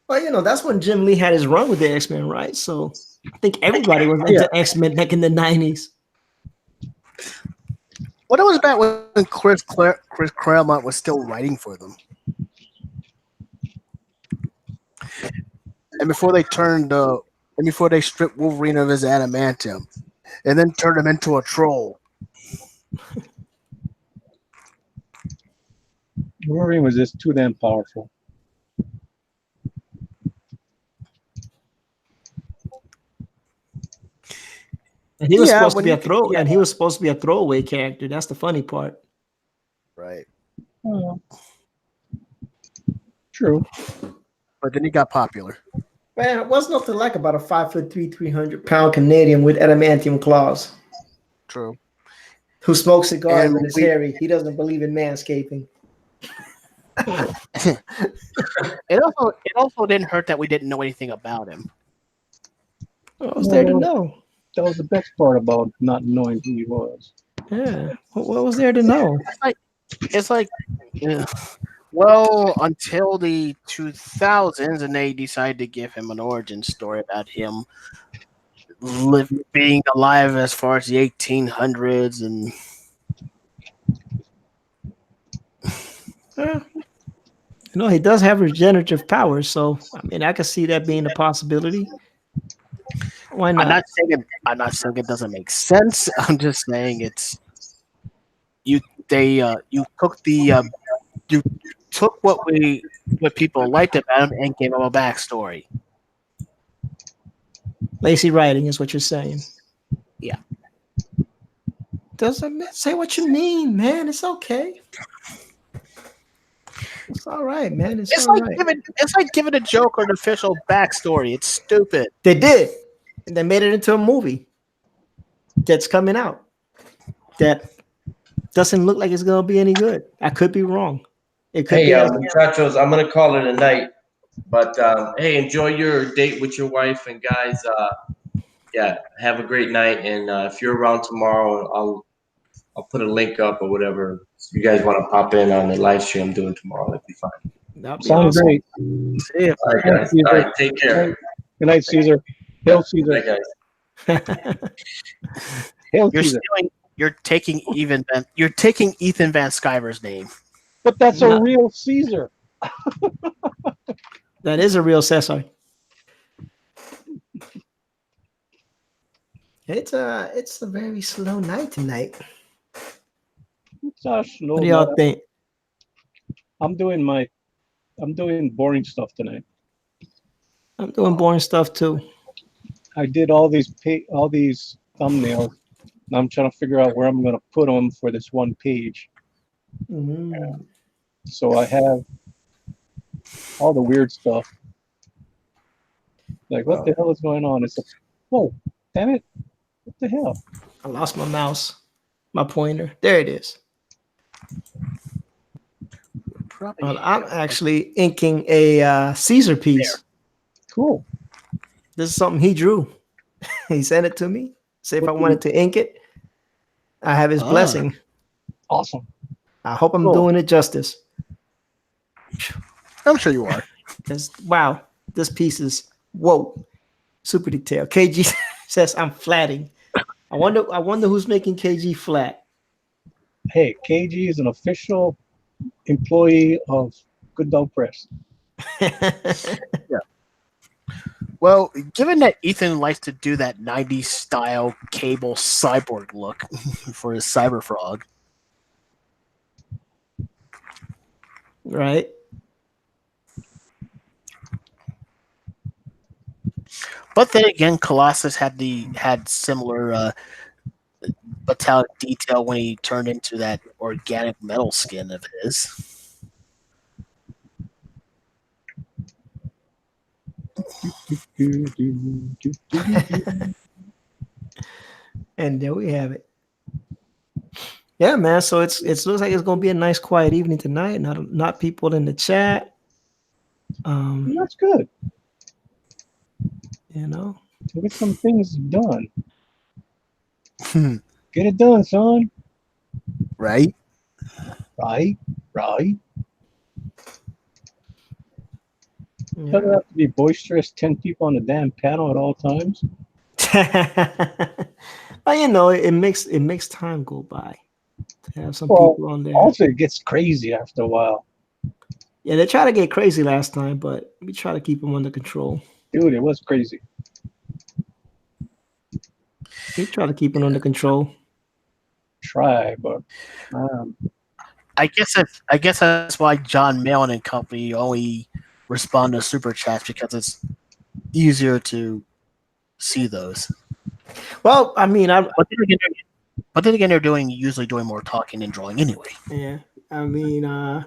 Well, that's when Jim Lee had his run with the X-Men, right? So I think everybody was into X-Men back in the 90s. What was back when Chris Claremont was still writing for them, and before they stripped Wolverine of his adamantium, and then turned him into a troll. Wolverine was just too damn powerful. And he was supposed to be and he was supposed to be a throwaway character. That's the funny part. Right. True. But then he got popular. Man, what's not to like about a 5'3", 300-pound Canadian with adamantium claws? True. Who smokes cigars and is hairy. He doesn't believe in manscaping. It also didn't hurt that we didn't know anything about him. What was there to know? That was the best part about not knowing who he was. Yeah. What was there to know? It's like well, until the 2000s, and they decided to give him an origin story about him being alive as far as the 1800s, and he does have regenerative powers, so I mean, I could see that being a possibility. Why not? I'm not saying it doesn't make sense. I'm just saying you took what people liked about him and gave him a backstory. Lazy writing is what you're saying. Yeah. Doesn't say what you mean, man. It's okay. It's all right, man. It's all right. It's like giving a Joker an official backstory. It's stupid. They did. And they made it into a movie that's coming out that doesn't look like it's gonna be any good. I could be wrong. It could Hey, be as muchachos, I'm gonna call it a night. But hey, enjoy your date with your wife, and guys, yeah, have a great night. And if you're around tomorrow, I'll put a link up or whatever. If you guys want to pop in on the live stream I'm doing tomorrow, that'd be fine. that'd be Sounds awesome. great. See ya. All right, Thanks, guys. Caesar. All right, take care. Good night, Caesar. Hail Caesar. Bye, guys. Hail You're Caesar. stealing. You're taking Ethan Van Sciver's name. But that's No. a real Caesar. That is a real Cesar. It's a very slow night tonight. It's a slow What do y'all night. think? I'm doing boring stuff tonight. I'm doing boring stuff too. I did all these thumbnails. And I'm trying to figure out where I'm going to put them for this one page. Mm. So I have all the weird stuff. Like, what the hell is going on? It's like, whoa, damn it. What the hell? I lost my mouse, my pointer. There it is. Well, I'm actually inking a Caesar piece. Cool. This is something he drew. He sent it to me. Say if I wanted to ink it, I have his blessing. Awesome. I hope I'm Cool. doing it justice. I'm sure you are. Wow, this piece is whoa, super detailed. KG says I'm flatting. I wonder who's making KG flat. Hey, KG is an official employee of Good Dog Press. Well, given that Ethan likes to do that 90s style cable cyborg look for his cyber frog, Right? but then again, Colossus had similar metallic detail when he turned into that organic metal skin of his. And there we have it. Yeah, man. So it looks like it's gonna be a nice quiet evening tonight. Not people in the chat. That's good. You know. Get some things done. Get it done, son. Right? Right. Yeah. Doesn't have to be boisterous. 10 people on the damn panel at all times. But you know, it makes time go by to have some Well, people on there. Also, it gets crazy after a while. Yeah, they tried to get crazy last time, but we try to keep them under control. Dude, it was crazy. We try to keep it under control. Try, but I guess that's why John Malin and company only respond to super chats, because it's easier to see those. Well, I mean, But then again, they're usually doing more talking and drawing anyway. yeah, I mean,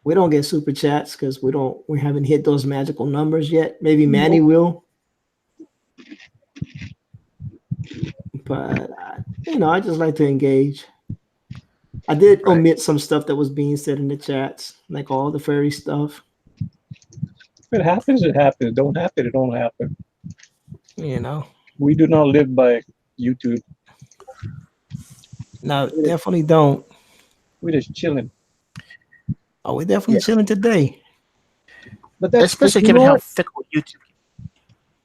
we don't get super chats because we haven't hit those magical numbers yet. Maybe Manny will, but I just like to engage. I did omit some stuff that was being said in the chats, like all the furry stuff. if it happens, it happens. Don't happen, it don't happen. You know, We do not live by YouTube. no, definitely don't. We're just chilling. Oh, we're definitely chilling today. But that's Especially you given know how what? fickle YouTube.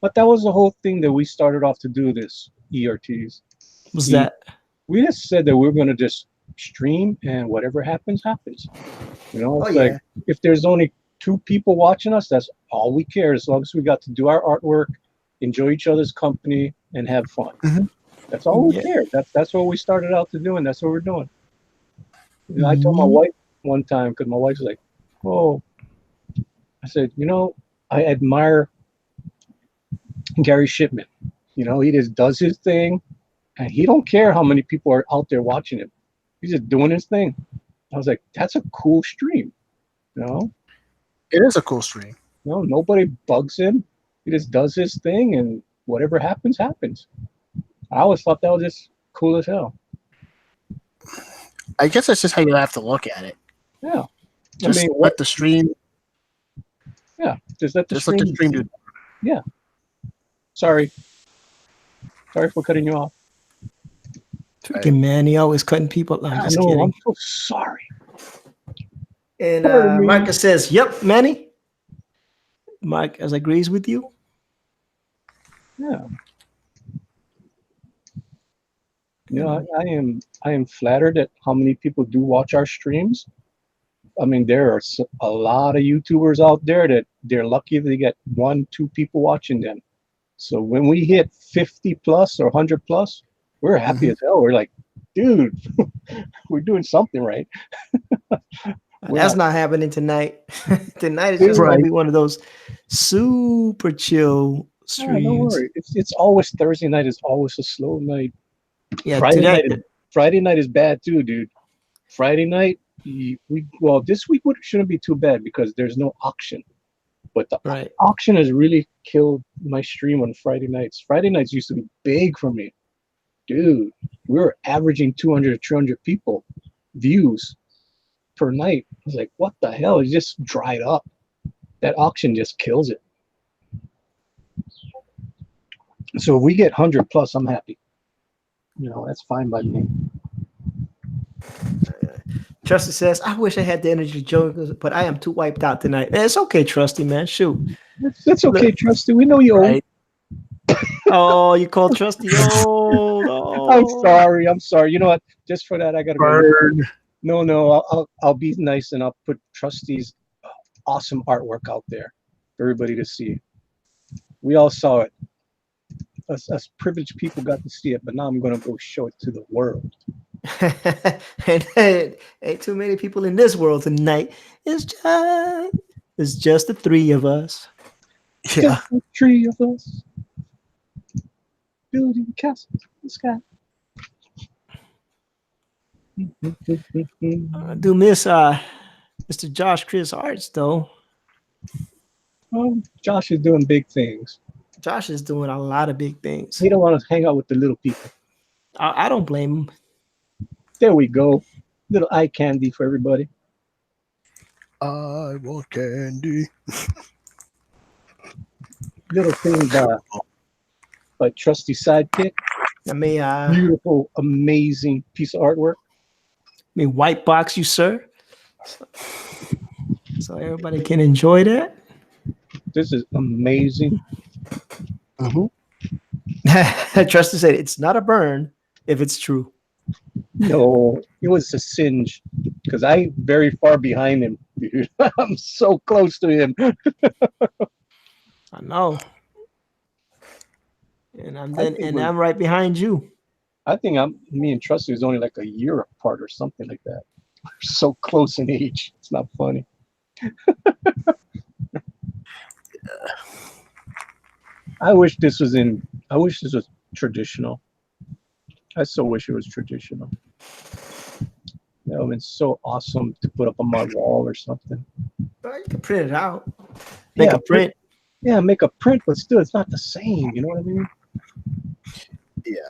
But that was the whole thing that we started off to do this ERTs. Was Yeah. that? We just said that we're going to just stream and whatever happens, happens. You know, it's Oh, like yeah. if there's only 2 people watching us, that's all we care. As long as we got to do our artwork, enjoy each other's company, and have fun. Mhm. That's all we Yeah. care. That's what we started out to do, and that's what we're doing. You know, I told my wife one time, because my wife's like, "Oh," I said, I admire Gary Shipman. He just does his thing, and he don't care how many people are out there watching him. He's just doing his thing. I was like, that's a cool stream. It is a cool stream. Nobody bugs him. He just does his thing, and whatever happens, happens. I always thought that was just cool as hell. I guess that's just how you have to look at it. Yeah. Just let the stream. Yeah, just let the stream do. Yeah. Sorry for cutting you off. Freaking Manny always cutting people. I'm just kidding. I'm so sorry. And Marcus says, "Yep, Manny." Mark agrees with you. Yeah. You know, I am flattered at how many people do watch our streams. I mean, there are a lot of YouTubers out there that they're lucky if they get 1-2 people watching them. So when we hit 50 plus or 100 plus, we're happy as hell. We're like, dude, we're doing something right. That's not happening tonight. Tonight is just going to be one of those super chill streams. Yeah, don't worry. It's always Thursday night is always a slow night. Yeah, Friday night is bad too, dude. Friday night, this week shouldn't be too bad because there's no auction. But the auction has really killed my stream on Friday nights. Friday nights used to be big for me. Dude, we were averaging 200 to 300 people views per night. I was like, what the hell? It just dried up. That auction just kills it. So if we get 100 plus, I'm happy. You know, that's fine by me. Trusty says, I wish I had the energy to joke, but I am too wiped out tonight. It's okay, Trusty, man. Shoot. That's okay, Trusty. We know you're old. Oh, you called Trusty old. Oh. I'm sorry. You know what? Just for that, I got to burn. No, I'll be nice and I'll put Trusty's awesome artwork out there for everybody to see. We all saw it. Us privileged people got to see it, but now I'm going to go show it to the world. And ain't too many people in this world tonight. It's just the three of us. Yeah, just the three of us building castles in the sky. I do miss Mr. Josh Chris Arts though. Well, Josh is doing big things. Josh is doing a lot of big things. He don't want to hang out with the little people. I don't blame him. There we go. Little eye candy for everybody. I want candy. Little thing by Trusty Sidekick. I mean, beautiful, amazing piece of artwork. I mean, white box you, sir. So everybody can enjoy that. This is amazing. Trusty said it's not a burn if it's true. No, it was a singe because I'm very far behind him, dude. I'm so close to him. I know. And I'm right behind you. I think me and Trusty is only like a year apart or something like that. We're so close in age. It's not funny. I wish this was traditional. I so wish it was traditional. That would have been so awesome to put up on my wall or something. Well, you can print it out. Make a print. Yeah, make a print, but still, it's not the same. You know what I mean? Yeah.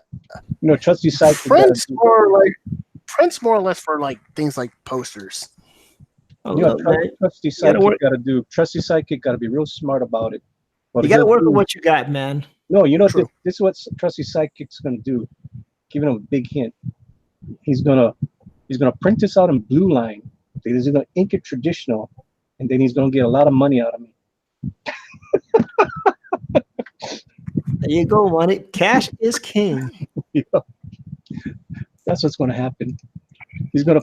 You know, Trusty Sidekick. Prints more or less for like things like posters. Trusty Sidekick got to be real smart about it. You got to work with what you got, man. No, you know, this is what Trusty Sidekick's going to do. Giving him a big hint. He's gonna print this out in blue line. He's gonna ink it traditional, and then he's gonna get a lot of money out of me. There you go, money. Cash is king. Yeah. That's what's gonna happen. He's gonna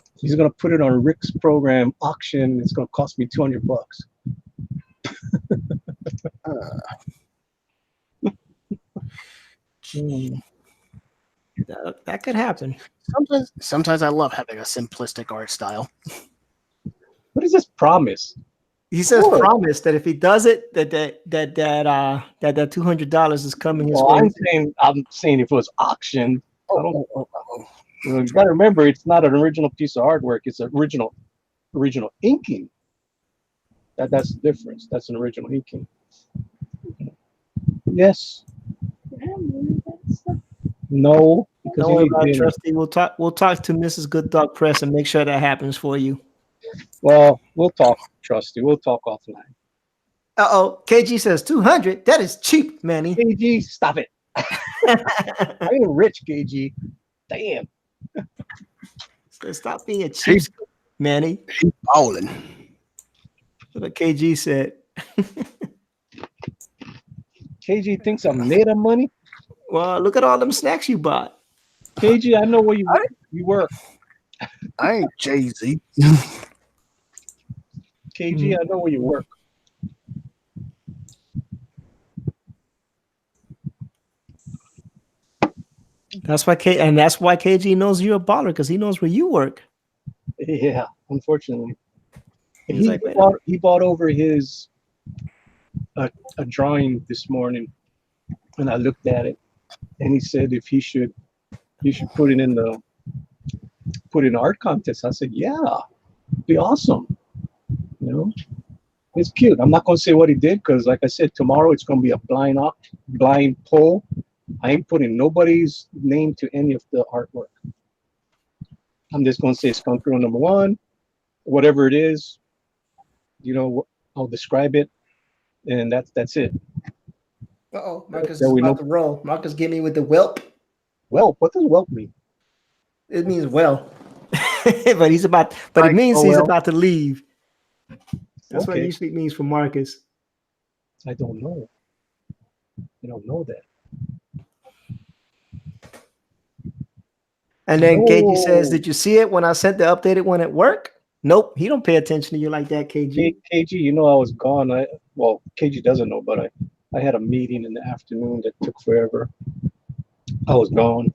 put it on Rick's program auction. It's gonna cost me $200. That could happen. Sometimes I love having a simplistic art style. What is this promise? He says promise that if he does it, that $200 is coming his way. I'm saying if it was auction. You gotta remember, it's not an original piece of artwork. It's original inking. That's the difference. That's an original inking. Yes, No, because Don't you worry need about it, dinner. Trusty. We'll talk to Mrs. Good Dog Press and make sure that happens for you. Well, we'll talk, Trusty. We'll talk offline. KG says 200. That is cheap, Manny. KG, stop it. I ain't rich, KG. Damn. Stop being a cheap, Manny. He's balling. What KG said. KG thinks I'm made of money. Well, look at all them snacks you bought. KG, I know where you work. I ain't Jay-Z. KG, I know where you work. That's why KG knows you're a baller because he knows where you work. Yeah, unfortunately. He's like, He bought over his a drawing this morning, and I looked at it, and he said if he should put it in an art contest. I said, yeah, be awesome. You know, it's cute. I'm not gonna say what he did because, like I said, tomorrow it's gonna be a blind poll. I ain't putting nobody's name to any of the artwork. I'm just gonna say Skunk Girl number 1, whatever it is. You know, I'll describe it, and that's it. Marcus There is we about know. to roll. Marcus get me with the whelp. Whelp? What does whelp mean? It means well. but it means he's about to leave. That's what it usually means for Marcus. I don't know. I don't know that. And then KG says, did you see it when I sent the updated one at work? Nope, he don't pay attention to you like that, KG. KG, you know I was gone. KG doesn't know, but I had a meeting in the afternoon that took forever. I was gone.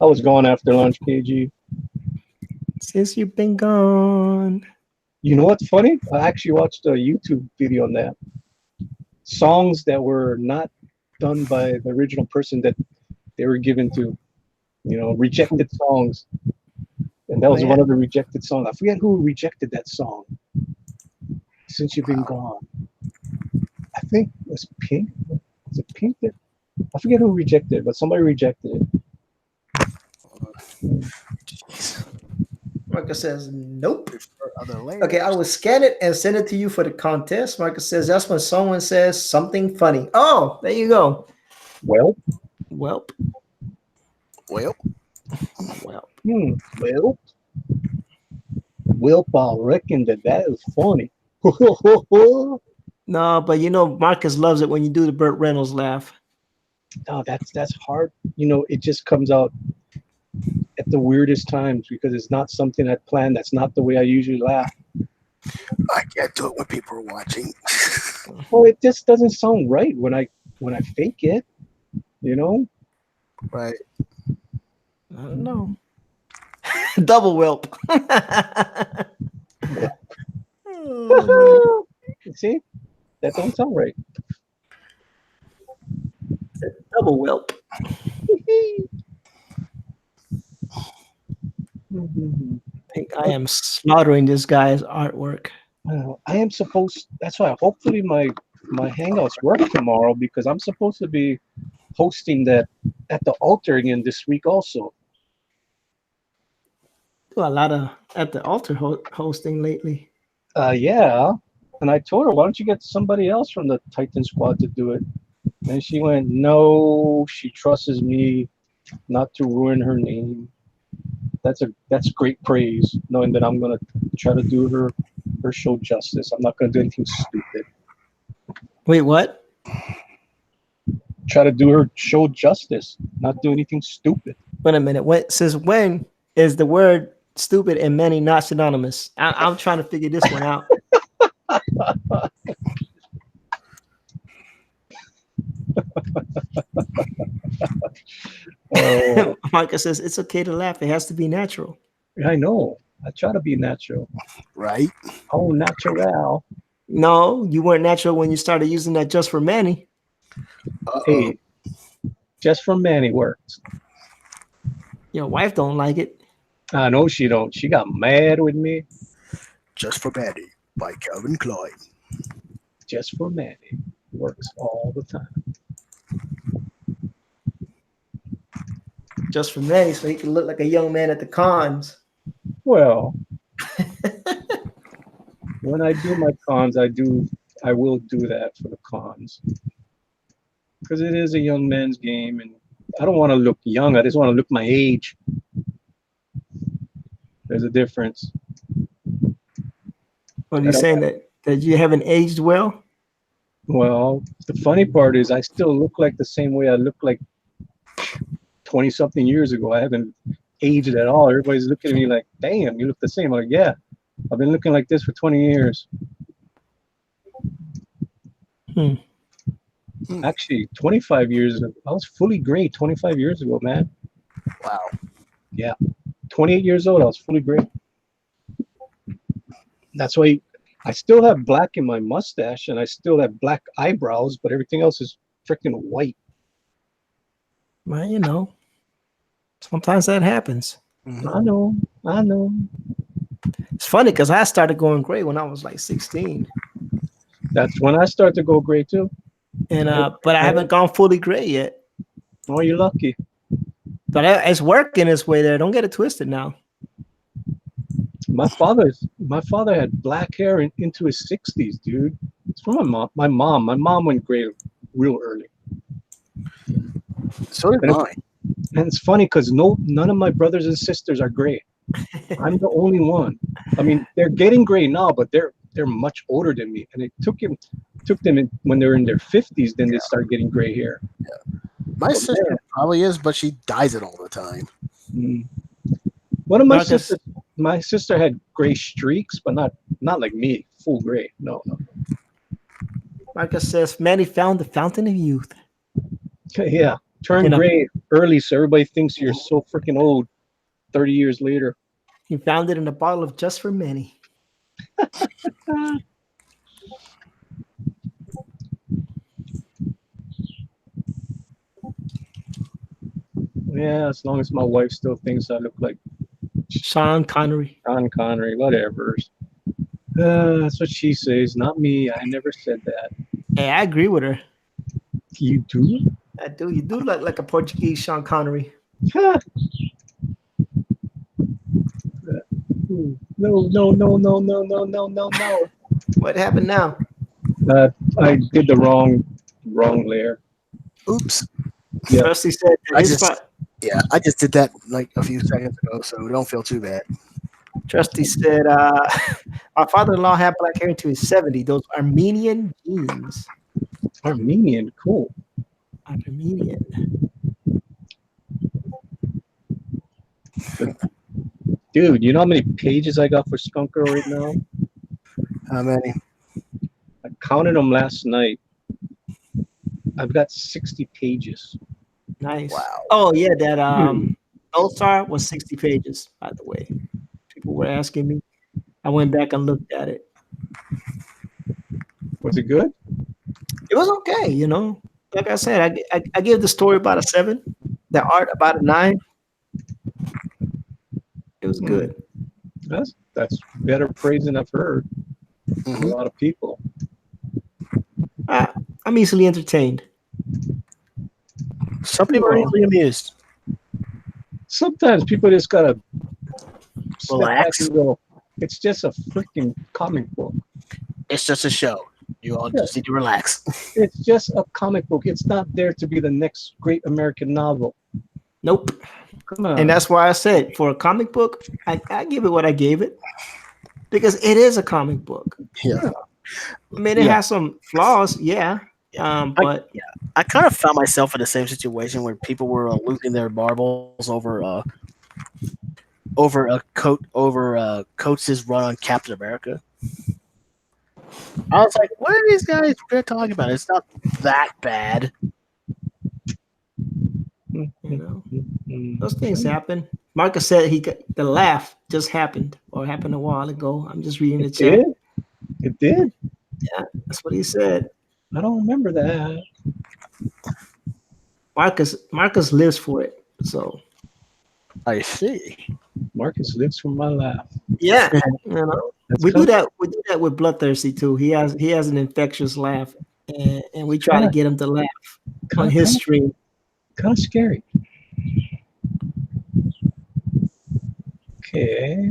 I was gone after lunch, KG. Since you've been gone. You know what's funny? I actually watched a YouTube video on that. Songs that were not done by the original person that they were given to, rejected songs. And that was one of the rejected songs. I forget who rejected that song. Since You've Been Gone. I think it was Pink. Was it Pink? I forget who rejected it, but somebody rejected it. Marcus says, nope. Okay, I will scan it and send it to you for the contest. Marcus says, that's when someone says something funny. Oh, there you go. Welp. Well, I reckon that is funny. No, but Marcus loves it when you do the Burt Reynolds laugh. No, that's hard. It just comes out at the weirdest times because it's not something I planned. That's not the way I usually laugh. I can't do it when people are watching. Well, it just doesn't sound right when I fake it. Right. I don't know. Double whelp. See, that don't sound right. Double whelp. I am slaughtering this guy's artwork. I am supposed. That's why. Hopefully, my hangouts work tomorrow because I'm supposed to be hosting that at the altar again this week also. Do a lot of at the altar hosting lately. Yeah, and I told her, why don't you get somebody else from the Titan squad to do it? And she went, no, she trusts me not to ruin her name. That's great praise, knowing that I'm gonna try to do her show justice. I'm not gonna do anything stupid. Wait, what? Try to do her show justice, not do anything stupid. Wait a minute. When is the word stupid and many not synonymous? I'm trying to figure this one out. Marcus says it's okay to laugh. It has to be natural. I know. I try to be natural. Right. Oh, natural. No, you weren't natural when you started using that just for Manny. Hey, just for Manny works. Your wife don't like it. I know she don't. She got mad with me. Just for Manny by Calvin Klein. Just for Manny works all the time. just for Manny, so he can look like a young man at the cons. Well, when I do my cons, I will do that for the cons because it is a young man's game, and I don't want to look young. I just want to look my age. There's a difference. What are you saying that you haven't aged well? Well, the funny part is I still look like the same way I looked like 20-something years ago. I haven't aged at all. Everybody's looking at me like, damn, you look the same. I'm like, yeah, I've been looking like this for 20 years. Actually, 25 years ago. I was fully gray 25 years ago, man. Wow. Yeah. 28 years old, I was fully gray. That's why I still have black in my mustache and I still have black eyebrows, but everything else is freaking white. Well, you know, sometimes that happens. I know. It's funny because I started going gray when I was like 16. That's when I start to go gray too. And but I haven't gone fully gray yet. Oh, you're lucky. But it's working its way there. Don't get it twisted now. My father had black hair into his 60s, dude. It's from my mom. My mom went gray real early. So did mine. And it's funny because none of my brothers and sisters are gray. I'm the only one. I mean, they're getting gray now, but they're much older than me. And it took them when they were in their 50s, then they start getting gray hair. Yeah. My sister probably is, but she dyes it all the time. One of my sister had gray streaks, but not like me, full gray. No. Marcus says, Manny found the fountain of youth. Yeah, turn gray early so everybody thinks you're so freaking old 30 years later. He found it in a bottle of Just for Manny. Yeah, as long as my wife still thinks I look like Sean Connery, whatever. That's what she says, not me. I never said that. Hey, I agree with her. You do? I do. You do look like a Portuguese Sean Connery. No. What happened now? I did the wrong layer. Oops. Yeah. Rusty said I just did that like a few seconds ago, so don't feel too bad. Trusty said, our father-in-law had black hair into his 70s. Those Armenian genes. Armenian, cool. Armenian. Dude, you know how many pages I got for Skunk Girl right now? How many? I counted them last night. I've got 60 pages. Nice. Wow. Oh, yeah, that Gold Star was 60 pages, by the way. People were asking me. I went back and looked at it. Was it good? It was okay, you know. Like I said, I gave the story about a 7, the art about a 9. It was good. That's better praise than I've heard from a lot of people. I'm easily entertained. Some people are easily amused. Sometimes people just gotta relax. It's just a freaking comic book. It's just a show. You all just need to relax. It's just a comic book. It's not there to be the next great American novel. Nope. Come on. And that's why I said for a comic book, I give it what I gave it because it is a comic book. Yeah. I mean, it has some flaws, yeah. But I kind of found myself in the same situation where people were losing their marbles over Coates' run on Captain America. I was like, what are these guys talking about? It's not that bad. You know, those things happen. Marcus said the laugh just happened or happened a while ago. I'm just reading the chat. It did? Yeah, that's what he said. I don't remember that. Marcus lives for it. So I see. Marcus lives for my laugh. Yeah, you know, we do that with Bloodthirsty too. He has an infectious laugh, and we try to get him to laugh on his stream. Kind of scary. Okay.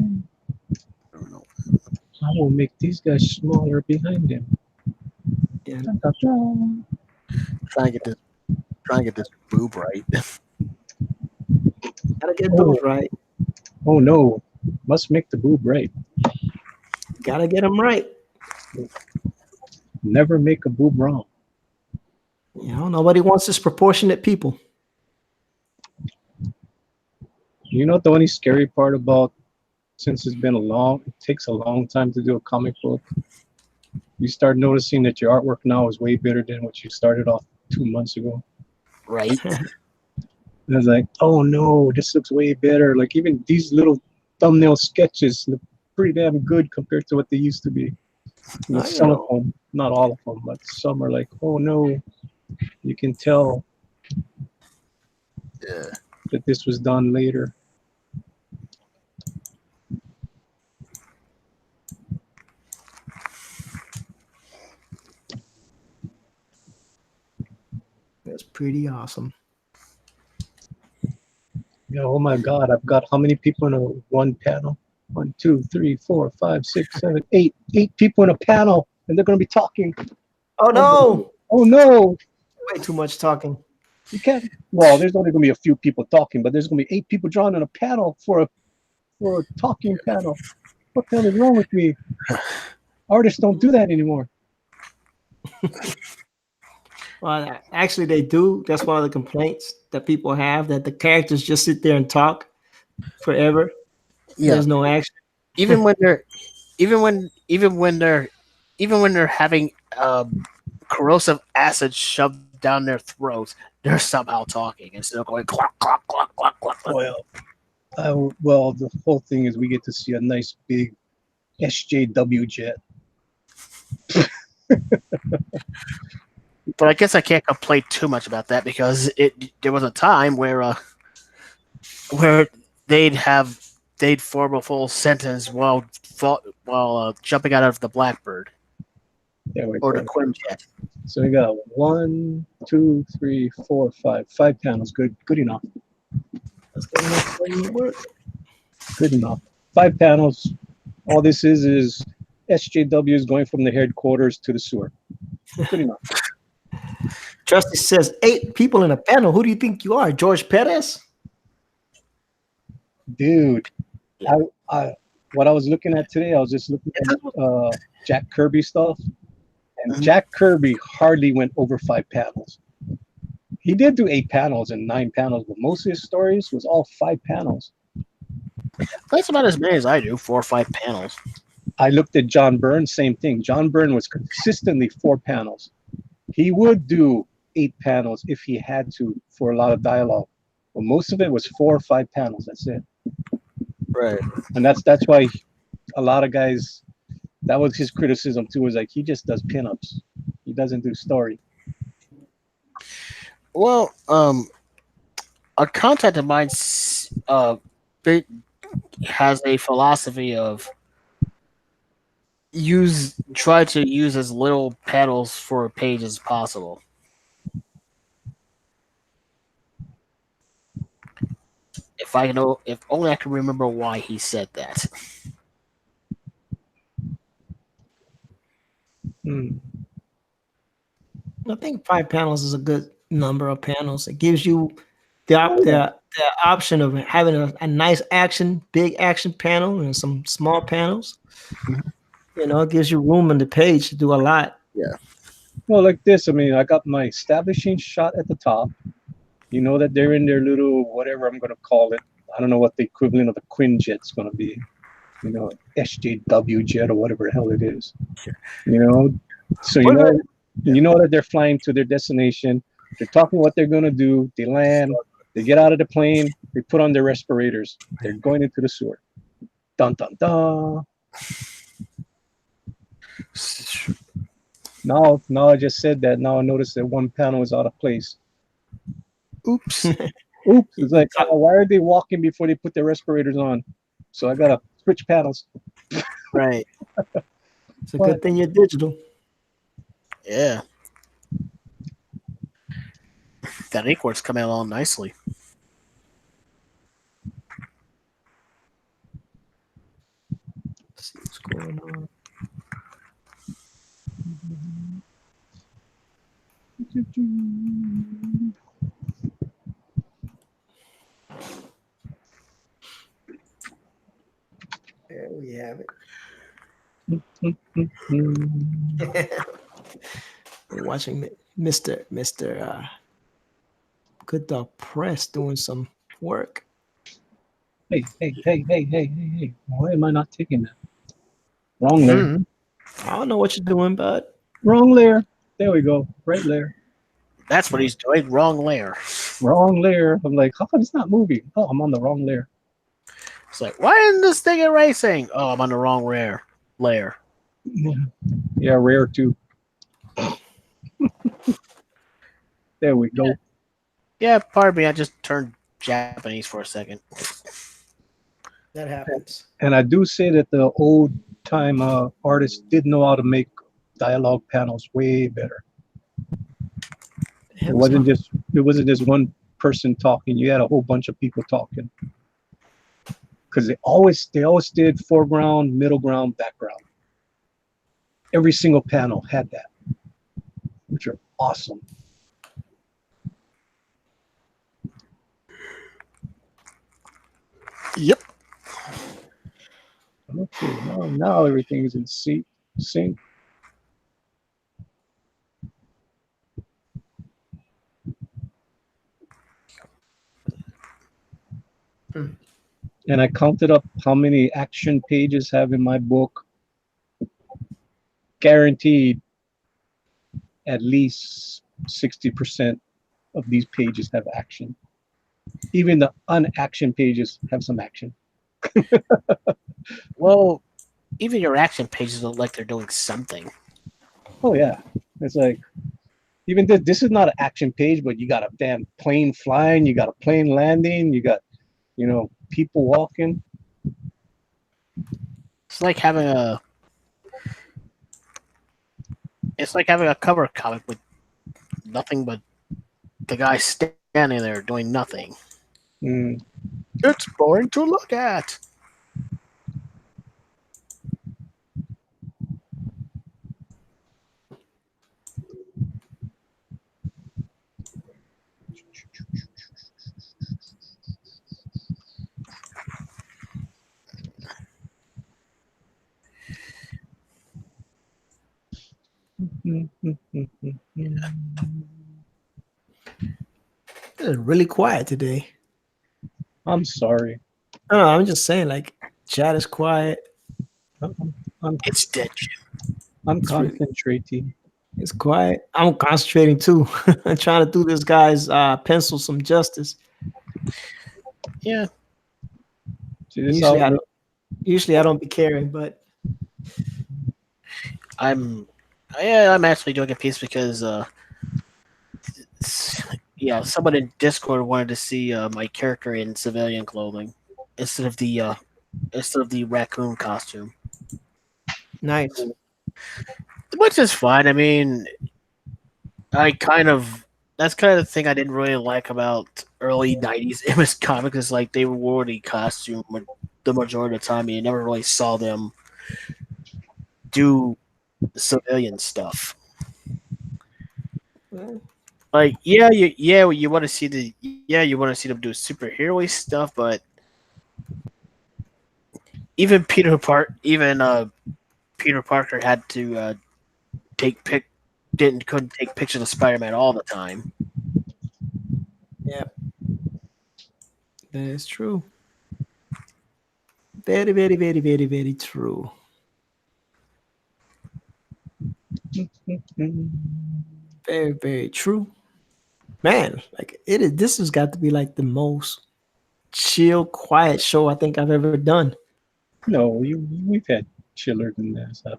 I don't know. I will make these guys smaller behind him. Yeah. Dun, dun, dun. Trying to get this. Trying to get this boob right. Gotta get Oh, those right. oh no. Must make the boob right. Gotta get them right. Never make a boob wrong. You know, nobody wants disproportionate people. You know the only scary part about since it's been it takes a long time to do a comic book. You start noticing that your artwork now is way better than what you started off 2 months ago. Right. And it's like, oh no, this looks way better. Like even these little thumbnail sketches look pretty damn good compared to what they used to be. You know, You some of know, them, not all of them, but some are like, oh no, you can tell Yeah. that this was done later. that's pretty awesome. Yeah, oh my God, I've got how many people in one panel? 1, 2, 3, 4, 5, 6, 7, 8. 8 people in a panel, and they're going to be talking. Oh no! Oh no, Way too much talking. you can't. Well, there's only going to be a few people talking, but there's going to be 8 people drawn in a panel for a talking panel. What the hell is wrong with me? Artists don't do that anymore. Well, actually, they do. That's one of the complaints that people have, that the characters just sit there and talk forever. Yeah. There's no action. Even when they're, even when they're having corrosive acid shoved down their throats, they're somehow talking instead of going cluck cluck cluck cluck cluck. Well, the whole thing is we get to see a nice big SJW jet. But I guess I can't complain too much about that because there was a time where they'd form a full sentence while jumping out of the Blackbird There we or the go. Quinjet. So we got 1, 2, 3, 4, 5. 5 panels. Good enough. That's good enough for you to work. Good enough. 5 panels. All this is SJW is going from the headquarters to the sewer. Good enough. Trusty says 8 people in a panel. Who do you think you are, George Perez? Dude, I what I was looking at today, I was just looking at Jack Kirby stuff, and Jack Kirby hardly went over 5 panels. He did do 8 panels and 9 panels, but most of his stories was all 5 panels. That's about as many as I do, 4 or 5 panels. I looked at John Byrne, same thing. John Byrne was consistently 4 panels. He would do 8 panels if he had to for a lot of dialogue, but most of it was 4 or 5 panels. That's it. Right. And that's why a lot of guys, that was his criticism too, was like he just does pinups. He doesn't do story. Well, a contact of mine has a philosophy of try to use as little panels for a page as possible. If only I can remember why he said that. I think 5 panels is a good number of panels. It gives you the option of having a nice big action panel and some small panels. You know, it gives you room on the page to do a lot. Yeah. Well, like this, I mean, I got my establishing shot at the top. You know that they're in their little, whatever I'm going to call it. I don't know what the equivalent of a Quinjet's going to be. You know, SJW jet or whatever the hell it is. You know, so you know that they're flying to their destination. They're talking what they're going to do. They land. They get out of the plane. They put on their respirators. They're going into the sewer. Dun dun dun. Now I just said that. Now I noticed that one panel is out of place. Oops. Oops. It's like, why are they walking before they put their respirators on? So I got to switch panels. Right. It's a good thing you're digital. Yeah. That inkwork's coming along nicely. going on? There we have it. We're watching Mr. Good Dog Press doing some work. Hey. Why am I not taking that? Wrong layer. I don't know what you're doing, bud. Wrong layer. There we go. Right layer. That's what he's doing. Wrong layer. Wrong layer. I'm like, how come it's not moving? Oh, I'm on the wrong layer. It's like, why isn't this thing erasing? Oh, I'm on the wrong layer. Yeah, rare too. There we go. Yeah, pardon me. I just turned Japanese for a second. That happens. And I do say that the old time artists did know how to make dialogue panels way better. It wasn't just one person talking. You had a whole bunch of people talking. Because they always did foreground, middle ground, background. Every single panel had that, which are awesome. Yep. Okay, now everything's in sync. And I counted up how many action pages have in my book. Guaranteed at least 60% of these pages have action. Even the unaction pages have some action. Well, even your action pages look like they're doing something. Oh yeah, it's like even this is not an action page, but you got a damn plane flying, you got a plane landing, you got people walking. It's like having a cover comic with nothing but the guy standing there doing nothing. It's boring to look at. It's really quiet today. I'm sorry. No, I'm just saying, like, chat is quiet. It's dead. I'm concentrating. It's quiet. I'm concentrating too. I'm trying to do this guy's pencil some justice. Yeah. Usually I don't be caring, but I'm actually doing a piece because someone in Discord wanted to see my character in civilian clothing instead of the raccoon costume. Nice. Which is fine. I mean, that's kind of the thing I didn't really like about early '90s image comics is like they wore the costume the majority of the time. And you never really saw them do civilian stuff. Like you want to see them do superhero stuff, but even Peter Parker had to couldn't take pictures of Spider-Man all the time. Yeah, that is true. Very, very, very, very, very true. Very, very true. Man, like it is. This has got to be like the most chill, quiet show I think I've ever done. No, we've had chiller than this. I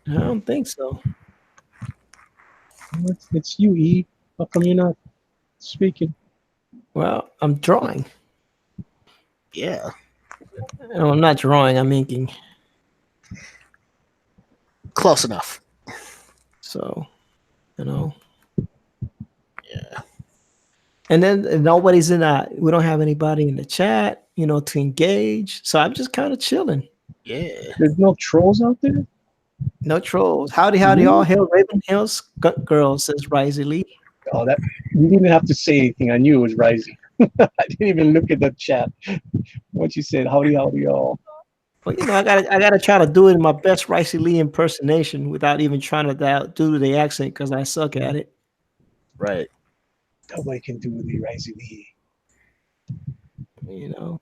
don't think so. It's you, E. How come you're not speaking? Well, I'm drawing. Yeah. No, I'm not drawing. I'm inking. Close enough. So, Yeah. And then nobody's in we don't have anybody in the chat, to engage. So I'm just kind of chilling. Yeah. There's no trolls out there. No trolls. Howdy, howdy, all hail Raven Hills girl, says Risey Lee. Oh, that you didn't have to say anything. I knew it was Rising. I didn't even look at the chat. Once you said howdy, howdy, y'all. Well, I gotta try to do it in my best Risey Lee impersonation without even trying to do the accent because I suck at it. Right. Nobody can do the Rising. You know.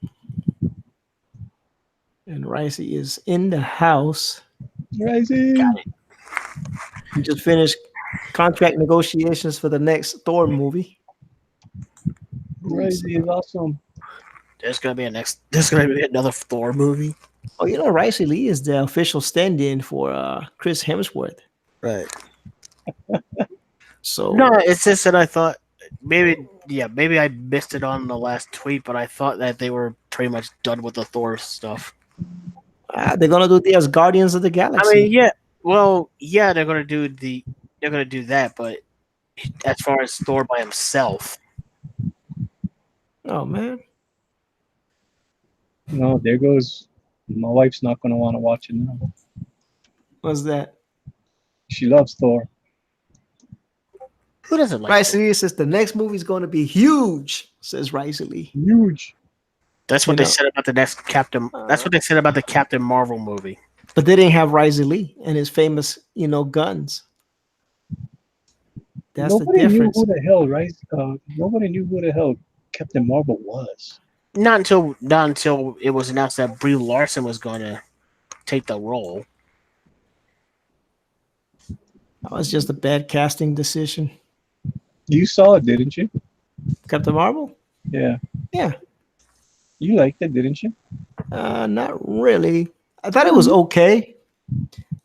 And Risey is in the house. Rising. Got it. We just finished contract negotiations for the next Thor movie. Rising is awesome. There's gonna be another Thor movie. Oh, you know, Risey Lee is the official stand-in for Chris Hemsworth. Right. So No, it's just that I thought maybe I missed it on the last tweet, but I thought that they were pretty much done with the Thor stuff. they're gonna do the as Guardians of the Galaxy. I mean, yeah. Well, yeah, they're gonna do that, but as far as Thor by himself, Oh man, No, there goes. My wife's not going to want to watch it now. what's that? She loves Thor. who doesn't like Risey Thor? Lee says the next movie is going to be huge. Says Risey Lee. Huge. That's what You they know. said about the next Captain. That's what they said about the Captain Marvel movie. But they didn't have Risey Lee and his famous, guns. That's Nobody the knew difference. who the hell, right? Nobody knew who the hell Captain Marvel was. Not until it was announced that Brie Larson was going to take the role. That was just a bad casting decision. You saw it, didn't you? Captain Marvel? Yeah. Yeah. You liked it, didn't you? Not really. I thought it was okay.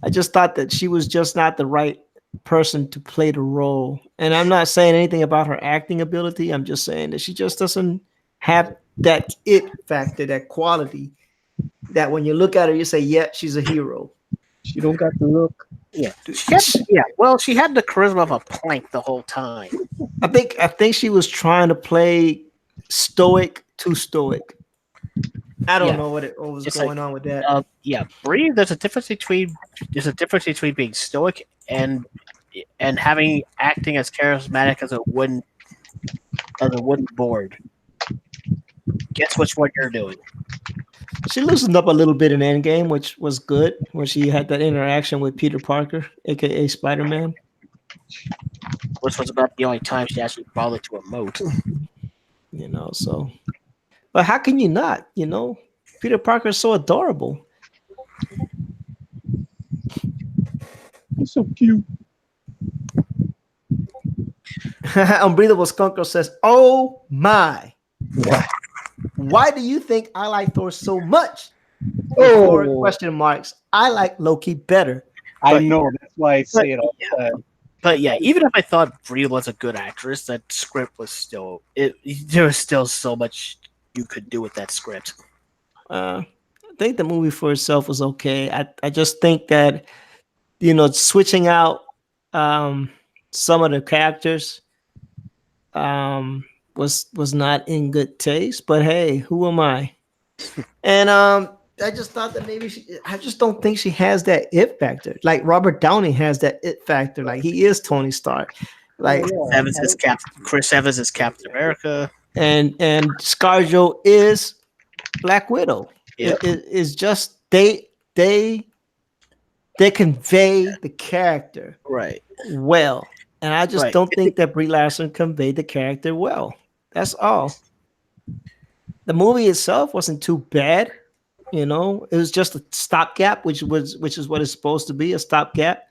I just thought that she was just not the right person to play the role. And I'm not saying anything about her acting ability. I'm just saying that she just doesn't have that it factor, that quality that when you look at her, you say, yeah, she's a hero. She don't got the look. Yeah, Well, she had the charisma of a plank the whole time. I think she was trying to play stoic, too stoic. I don't know what was It's going like, on with that. Brie. There's a difference between being stoic and having acting as charismatic as a wooden board. Guess which one you're doing? She loosened up a little bit in Endgame, which was good, when she had that interaction with Peter Parker, aka Spider-Man. Which was about the only time she actually bothered to emote. So. But how can you not? Peter Parker is so adorable. He's so cute. Unbreathable Skunkle says, "Oh my! What? Why do you think I like Thor so much?" Oh, Question marks. I like Loki better. I know. That's why I say it all the time. But yeah, even if I thought Brie was a good actress, that script was still there was still so much you could do with that script. I think the movie for itself was okay. I just think that switching out some of the characters was not in good taste. But hey, who am I? And I just thought that maybe I just don't think she has that it factor. Like Robert Downey has that it factor. Like he is Tony Stark. Like Chris Evans is Captain America, and ScarJo is Black Widow. Yep. It is just they convey the character right? well, and I just don't think that Brie Larson conveyed the character well. That's all. The movie itself wasn't too bad. It was just a stopgap, which is what it's supposed to be, a stopgap.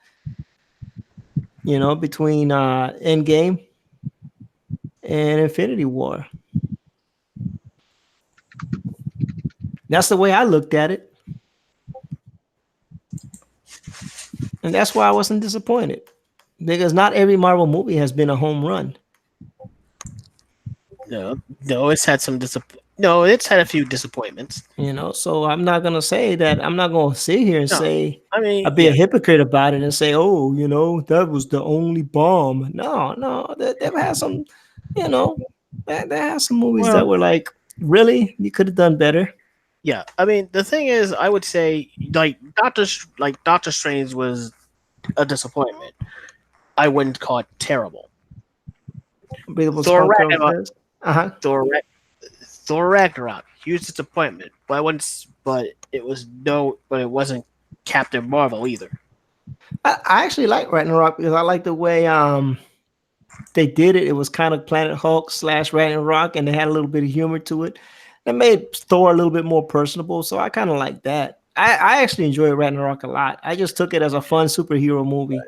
Between Endgame and Infinity War. That's the way I looked at it. And that's why I wasn't disappointed. Because not every Marvel movie has been a home run. No, it's had some it's had a few disappointments. So I'm not gonna say that. I'm not gonna sit here and say I'd be a hypocrite about it and say, oh, that was the only bomb. No, they've had some, they had some movies that were like, really, you could have done better. Yeah, I mean the thing is, I would say Doctor Strange was a disappointment. I wouldn't call it terrible. Unbreakable Thor Skunk Girl Ragnarok, says. Uh-huh. Thor, Ra- Thor Ragnarok, huge disappointment. But I wouldn't. But it was no. But it wasn't Captain Marvel either. I actually like Ragnarok because I like the way they did it. It was kind of Planet Hulk slash Ragnarok, and they had a little bit of humor to it. That made Thor a little bit more personable, so I kind of like that. I actually enjoy Ragnarok a lot. I just took it as a fun superhero movie.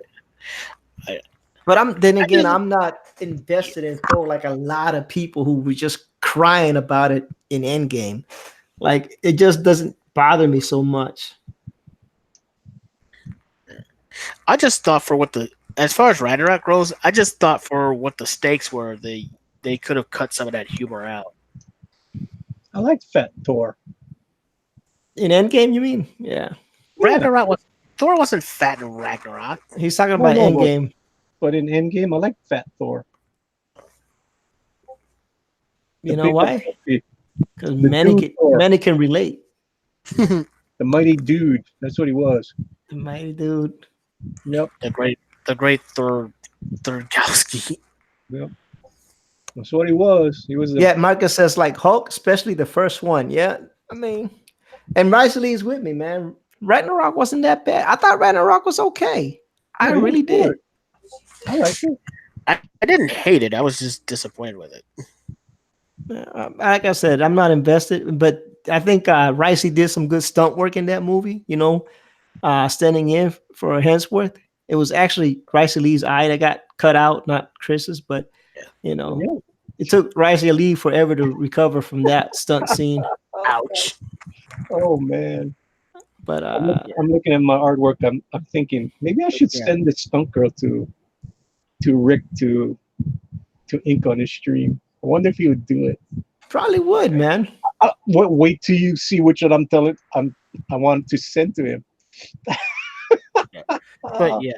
I, But then I again, just I'm not invested in Thor like a lot of people who were just crying about it in Endgame. Like it just doesn't bother me so much. I just thought for what the as far as Ragnarok goes, I just thought for what the stakes were, they could have cut some of that humor out. I like Fat Thor. In Endgame, you mean? Yeah. Yeah. Ragnarok was Thor wasn't fat in Ragnarok. He's talking No, about no, Endgame but in Endgame, I like Fat Thor. The You know big, why? the, Because the dude Thor, many can relate. the the mighty dude. That's what he was. The mighty dude. Yep. great Thurgowski. Yep. That's what he was. He was the Yeah, Marcus says like Hulk, especially the first one. Yeah, I mean, and Rice Lee's with me, man. Ragnarok wasn't that bad. I thought Ragnarok was okay. I yeah, he was really did. good. I like it. I didn't hate it. I was just disappointed with it. Like I said, I'm not invested, but I think Ricey did some good stunt work in that movie. Standing in for Hemsworth. It was actually Ricey Lee's eye that got cut out, not Chris's. But you know, Yeah. it took Ricey Lee forever to recover from that stunt scene. Ouch. Oh man. But I'm looking at my artwork. I'm thinking maybe I should Yeah. send this stunt girl to Rick to ink on his stream. I wonder if he would do it. probably would, man. Wait till you see which one I'm telling. I want to send to him. But yeah,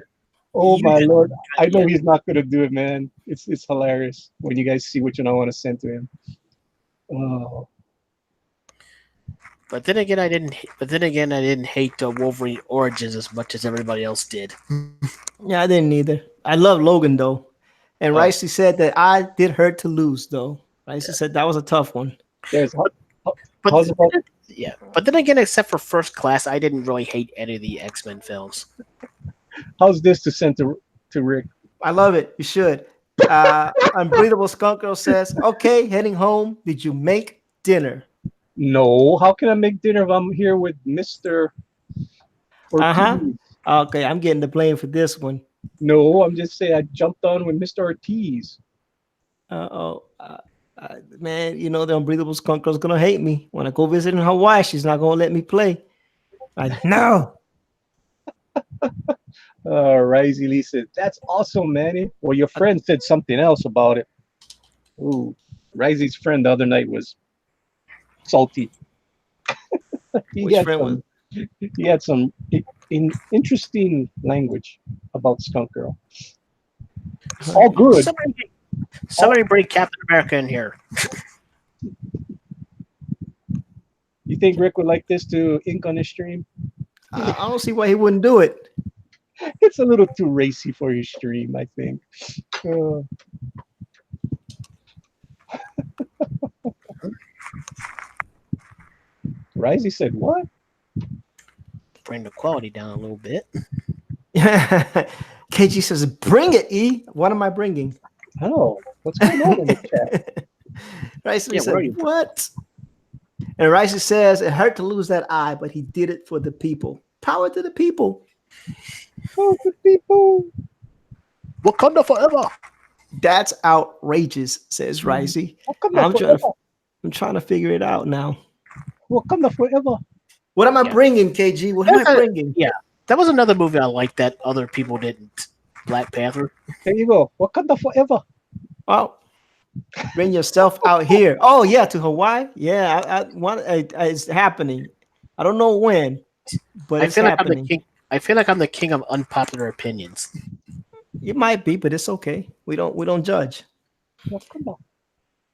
Oh you my just- lord! I know yeah. he's not gonna do it, man. It's hilarious when you guys see which one I want to send to him. Oh, But then again, I didn't. But then again, I didn't hate the Wolverine origins as much as everybody else did. Yeah, I didn't either. I love Logan though. And Oh. Ricey said that I did hurt to lose though. Ricey said that was a tough one. there's But how's about yeah, but then again, except for First Class, I didn't really hate any of the X-Men films. how's this to send to Rick? I love it. You should. Unbreathable Skunk Girl says, okay, heading home. Did you make dinner? No, how can I make dinner if I'm here with Mister? Uh-huh. Okay, I'm getting the blame for this one. No, I'm just saying I jumped on with Mr. Ortiz. Uh-oh. Man, the Unbreathable Skunk Girl's gonna hate me. When I go visit in Hawaii, she's not gonna let me play. No. Risey Lee said, "That's awesome, Manny." Well, your friend said something else about it. Ooh, Risey's friend the other night was salty. Which friend was? He had some interesting language about Skunk Girl. All good. Somebody bring Captain America in here. You think Rick would like this to ink on his stream? I don't see why he wouldn't do it. It's a little too racy for his stream, I think. Risey said, "What?" Bring the quality down a little bit. KG says, bring it, E. What am I bringing? Oh, what's going on in the chat? Ricey Yeah, said, where are you? what? And Ricey says, it hurt to lose that eye, but he did it for the people. Power to the people. Oh, the people. Wakanda forever. That's outrageous, says Ricey. Wakanda I'm trying to figure it out now. Wakanda forever. What am I Yeah. bringing, KG? What am I bringing? Yeah, that was another movie I liked that other people didn't. Black Panther. There you go. Wakanda forever. Well, bring yourself out here. Oh, yeah, to Hawaii? Yeah, I want it's happening. I don't know when, but it's happening. I feel like I'm the king of unpopular opinions. It might be, but it's okay. We don't judge. Wakanda.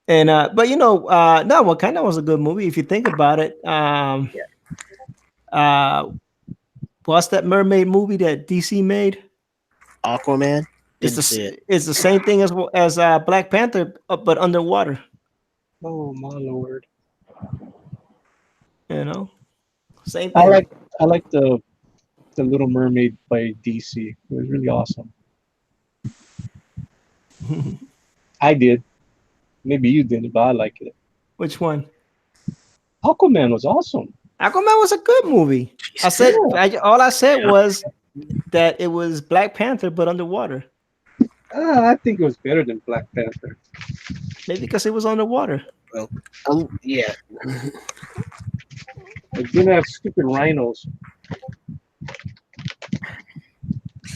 And but no, Wakanda was a good movie if you think about it. Uh, what's that mermaid movie that DC made? Aquaman. It's Didn't see it. it's the same thing as Black Panther, but underwater. Oh my lord! You know, same I thing. like I like the Little Mermaid by DC. It was really awesome. I did. Maybe you didn't, but I like it. Which one? Aquaman was awesome. Aquaman was a good movie. Yeah. All I said was that it was Black Panther, but underwater. I think it was better than Black Panther. Maybe because it was underwater. Well, yeah. It didn't have stupid rhinos.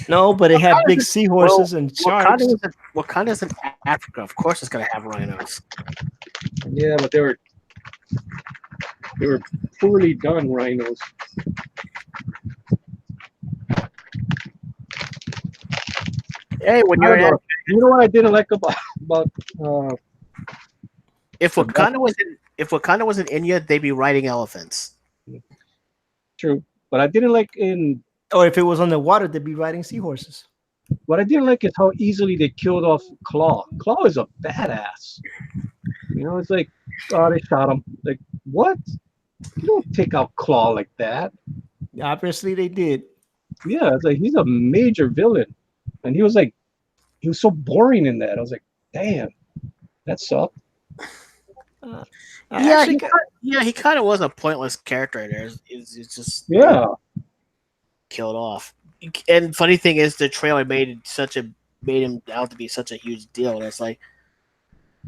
No, but it had big seahorses Well, and sharks. Wakanda's in Africa. Of course, it's gonna have rhinos. Yeah, but they were poorly done rhinos. Hey, when I you're don't in, know. You know what I didn't like about uh, if Wakanda was in India, they'd be riding elephants. true, but I didn't like in Or if it was underwater, they'd be riding seahorses. what I didn't like is how easily they killed off Claw. Claw is a badass. It's like, oh, they shot him. Like, what? You don't take out Claw like that. Obviously, they did. Yeah, it's like he's a major villain, and he was so boring in that. I was like, damn, that sucked. He kind of was a pointless character in there. It's just Yeah, killed off. And funny thing is, the trailer made him out to be such a huge deal. And it's like,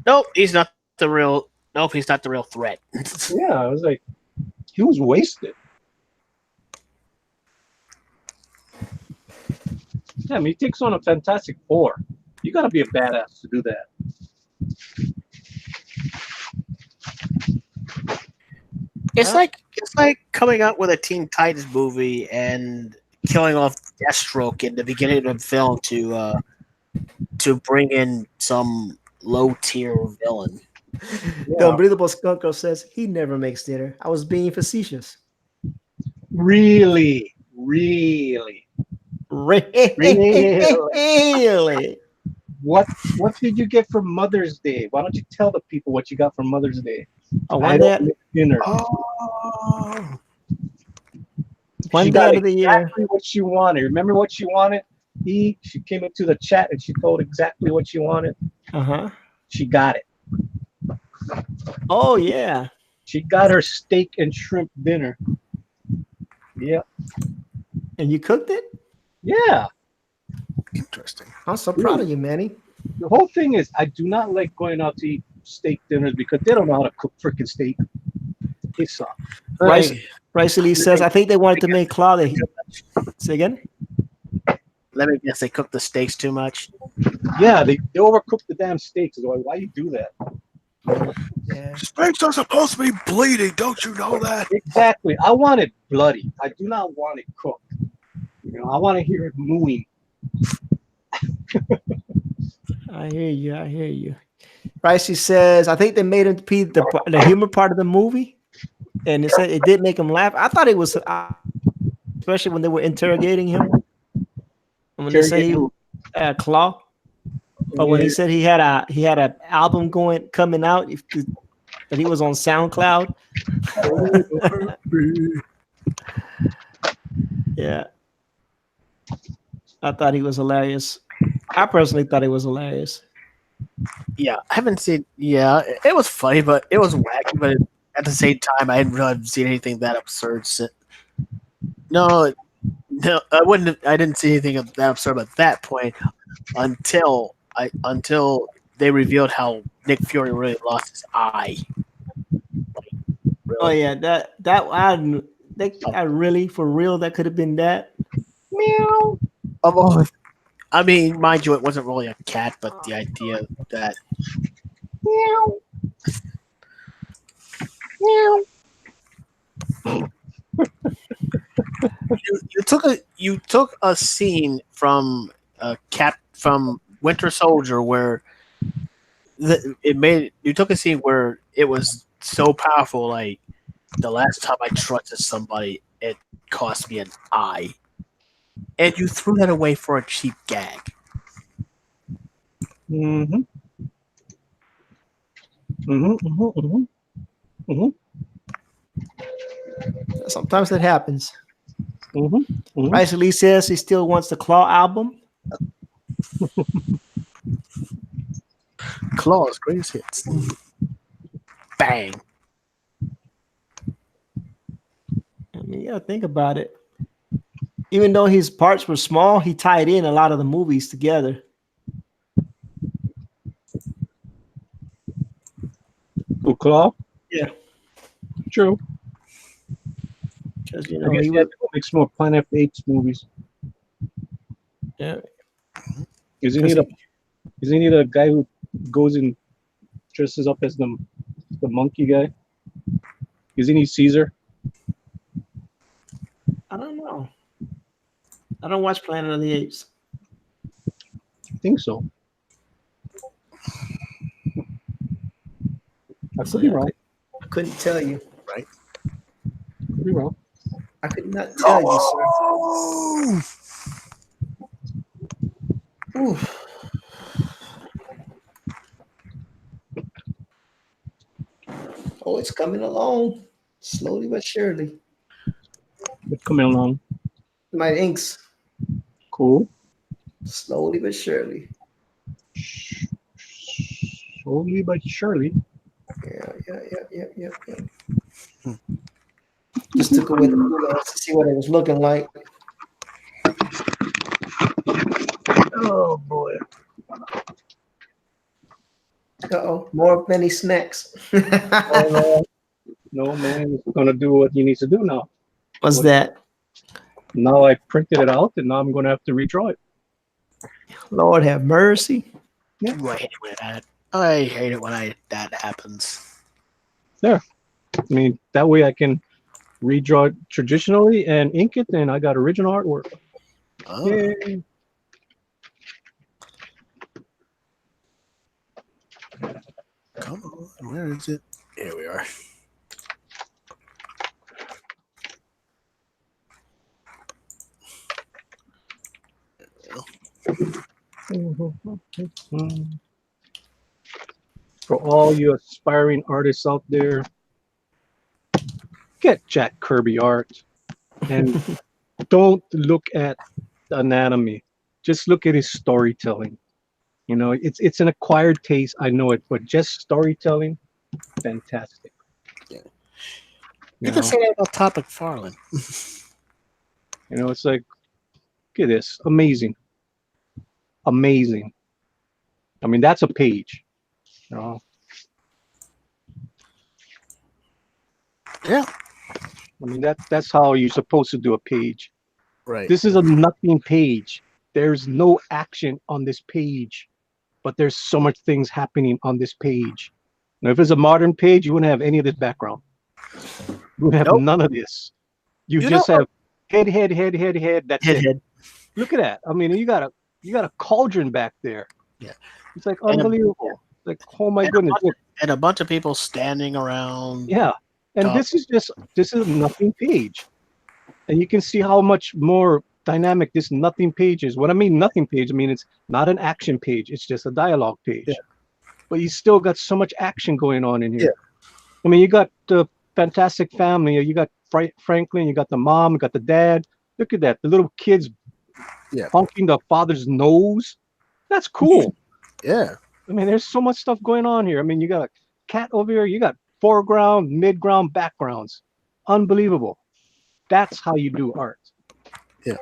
nope, he's not the real. Nope, he's not the real threat. yeah. I was like, he was wasted. Yeah, I mean, he takes on a Fantastic Four. You got to be a badass to do that. It's like coming out with a Teen Titans movie and killing off Deathstroke in the beginning of the film to bring in some low tier villain. The Unbreathable Skunk Girl says he never makes dinner. I was being facetious. Really? Really? What did you get for Mother's Day? Why don't you tell the people what you got for Mother's Day? One day, dinner. One day of the year. Exactly what she wanted. Remember what she wanted? She came into the chat and she told exactly what she wanted. She got it. Oh yeah. She got her steak and shrimp dinner. Yeah. And you cooked it? Yeah. Interesting. I'm so proud of you, Manny. The whole thing is, I do not like going out to eat steak dinners because they don't know how to cook freaking steak. They suck. Rice Lee says, I think they wanted to make claw. Say again? Let me guess, they cook the steaks too much. Yeah, they overcook the damn steaks. Why you do that? Yeah. Steaks are supposed to be bleeding, don't you know that? Exactly. I want it bloody. I do not want it cooked. I want to hear it mooing. I hear you. Ricey says, I think they made him be the humor part of the movie. And it said it did make him laugh. I thought it was, especially when they were interrogating him. And when they say he Claw. Or when he said he had an album coming out, that he was on SoundCloud. Yeah. I thought he was hilarious. I personally thought he was hilarious. Yeah, I haven't seen. Yeah, it was funny, but it was wacky. But at the same time, I hadn't really seen anything that absurd. No, I wouldn't. I didn't see anything that absurd at that point until they revealed how Nick Fury really lost his eye. Really. Oh yeah, I really for real that could have been that. Meow. I mean, mind you, it wasn't really a cat, but the idea that meow. you took a scene from Winter Soldier where you took a scene where it was so powerful. Like the last time I trusted somebody, it cost me an eye, and you threw that away for a cheap gag. Mm-hmm. Mm-hmm. Mm-hmm. Mm-hmm. Mm-hmm. Sometimes that happens. Mm-hmm. Mm-hmm. Rice Lee says he still wants the Claw album. Claw's greatest hits. Bang. I mean, yeah, think about it. Even though his parts were small, he tied in a lot of the movies together. Blue Claw? Yeah. True. Because, you I know, guess he he had was, to go make some more Planet of the Apes movies. yeah. Isn't he the guy who goes and dresses up as the monkey guy? Isn't he Caesar? I don't know. I don't watch Planet of the Apes. I think so. I could be wrong. I couldn't tell you. Right. Could be wrong. I could not tell you, sir. Oof. Oh, it's coming along. Slowly but surely. But coming along. My inks. Cool. Slowly but surely. Slowly but surely. Yeah. Just took away the blue to see what it was looking like. Oh boy. Uh-oh, more penny snacks. No, man, he's gonna do what he needs to do now. What's that? Now I printed it out, and now I'm gonna have to redraw it. Lord have mercy. Yeah. Ooh, I hate it when that happens. There. I mean, that way I can redraw it traditionally and ink it, and I got original artwork. Oh. Yay. Come on, where is it? Here we are. For all you aspiring artists out there, get Jack Kirby art and don't look at the anatomy. Just look at his storytelling. You know, it's an acquired taste, I know it, but just storytelling, fantastic. Yeah. You You can know, say that about Todd McFarlane. you know, it's like, look at this, amazing. Amazing. I mean, that's a page. You know? Yeah. I mean, that's how you're supposed to do a page. Right. This is a nothing page. There's no action on this page, but there's so much things happening on this page. Now, if it's a modern page, you wouldn't have any of this background. You would have none of this. You just have head. That's it. Head. Look at that. I mean, you got a cauldron back there. Yeah. It's like unbelievable. Like, oh my goodness. And a bunch of people standing around. Yeah. And this is a nothing page. And you can see how much more dynamic this nothing page is. When I mean nothing page, I mean it's not an action page. It's just a dialogue page. Yeah. But you still got so much action going on in here. Yeah. I mean, you got the Fantastic Family. You got Franklin. You got the mom. You got the dad. Look at that. The little kids honking the father's nose. That's cool. Yeah. I mean, there's so much stuff going on here. I mean, you got a cat over here. You got foreground, midground, backgrounds. Unbelievable. That's how you do art. Yeah.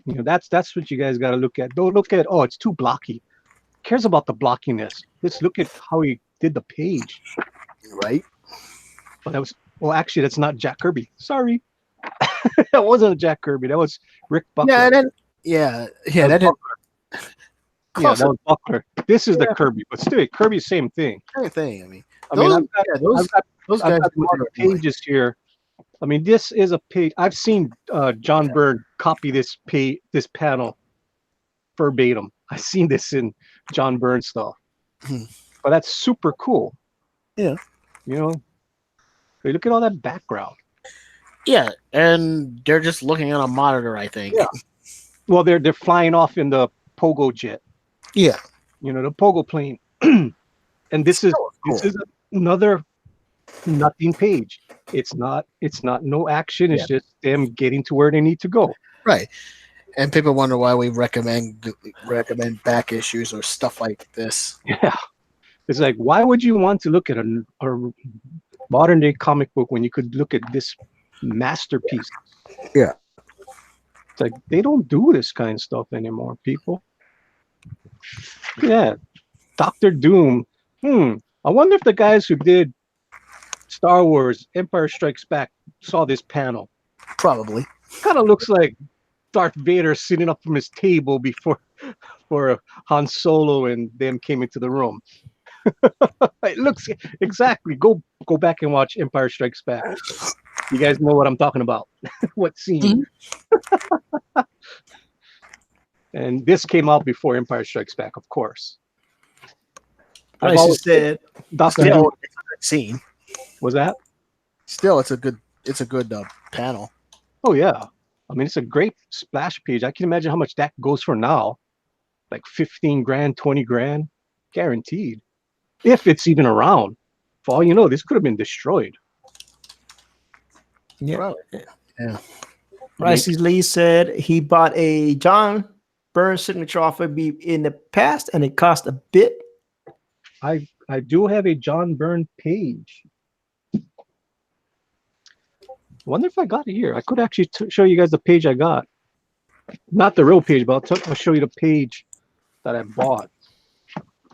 You know, that's what you guys got to look at. Don't look at, oh, it's too blocky. Who cares about the blockiness? Let's look at how he did the page. Right. But actually, that's not Jack Kirby. Sorry. That wasn't a Jack Kirby. That was Rick Buckler. Yeah, that was Buckler. This is the Kirby, but still, Kirby's same thing. Same thing. I mean, I've got pages here. I mean, this is a page. I've seen John Byrne copy this panel verbatim. I've seen this in John Byrne stuff. But that's super cool. Yeah. You know, hey, look at all that background. Yeah, and they're just looking at a monitor, I think. Yeah. Well, they're flying off in the pogo jet. Yeah. You know, the pogo plane. And this is another nothing page. It's not no action. It's just them getting to where they need to go. Right. And people wonder why we recommend back issues or stuff like this. Yeah. It's like, why would you want to look at a modern day comic book when you could look at this masterpiece? Yeah. It's like they don't do this kind of stuff anymore, people. Yeah. Doctor Doom. I wonder if the guys who did Star Wars Empire Strikes Back saw this panel. Probably. Kind of looks like Darth Vader sitting up from his table before Han Solo and them came into the room. It looks exactly. Go back and watch Empire Strikes Back. You guys know what I'm talking about. What scene? Mm-hmm. And this came out before Empire Strikes Back, of course. I've always said Doctor Doom scene. Was that? Still, it's a good panel. Oh yeah. I mean, it's a great splash page. I can imagine how much that goes for now. Like 15 grand, 20 grand, guaranteed. If it's even around. For all you know, this could have been destroyed. Yeah. Yeah. Ricey Lee said he bought a John Byrne signature off of me in the past, and it cost a bit. I do have a John Byrne page. I wonder if I got it here. I could actually show you guys the page I got. Not the real page, but I'll show you the page that I bought.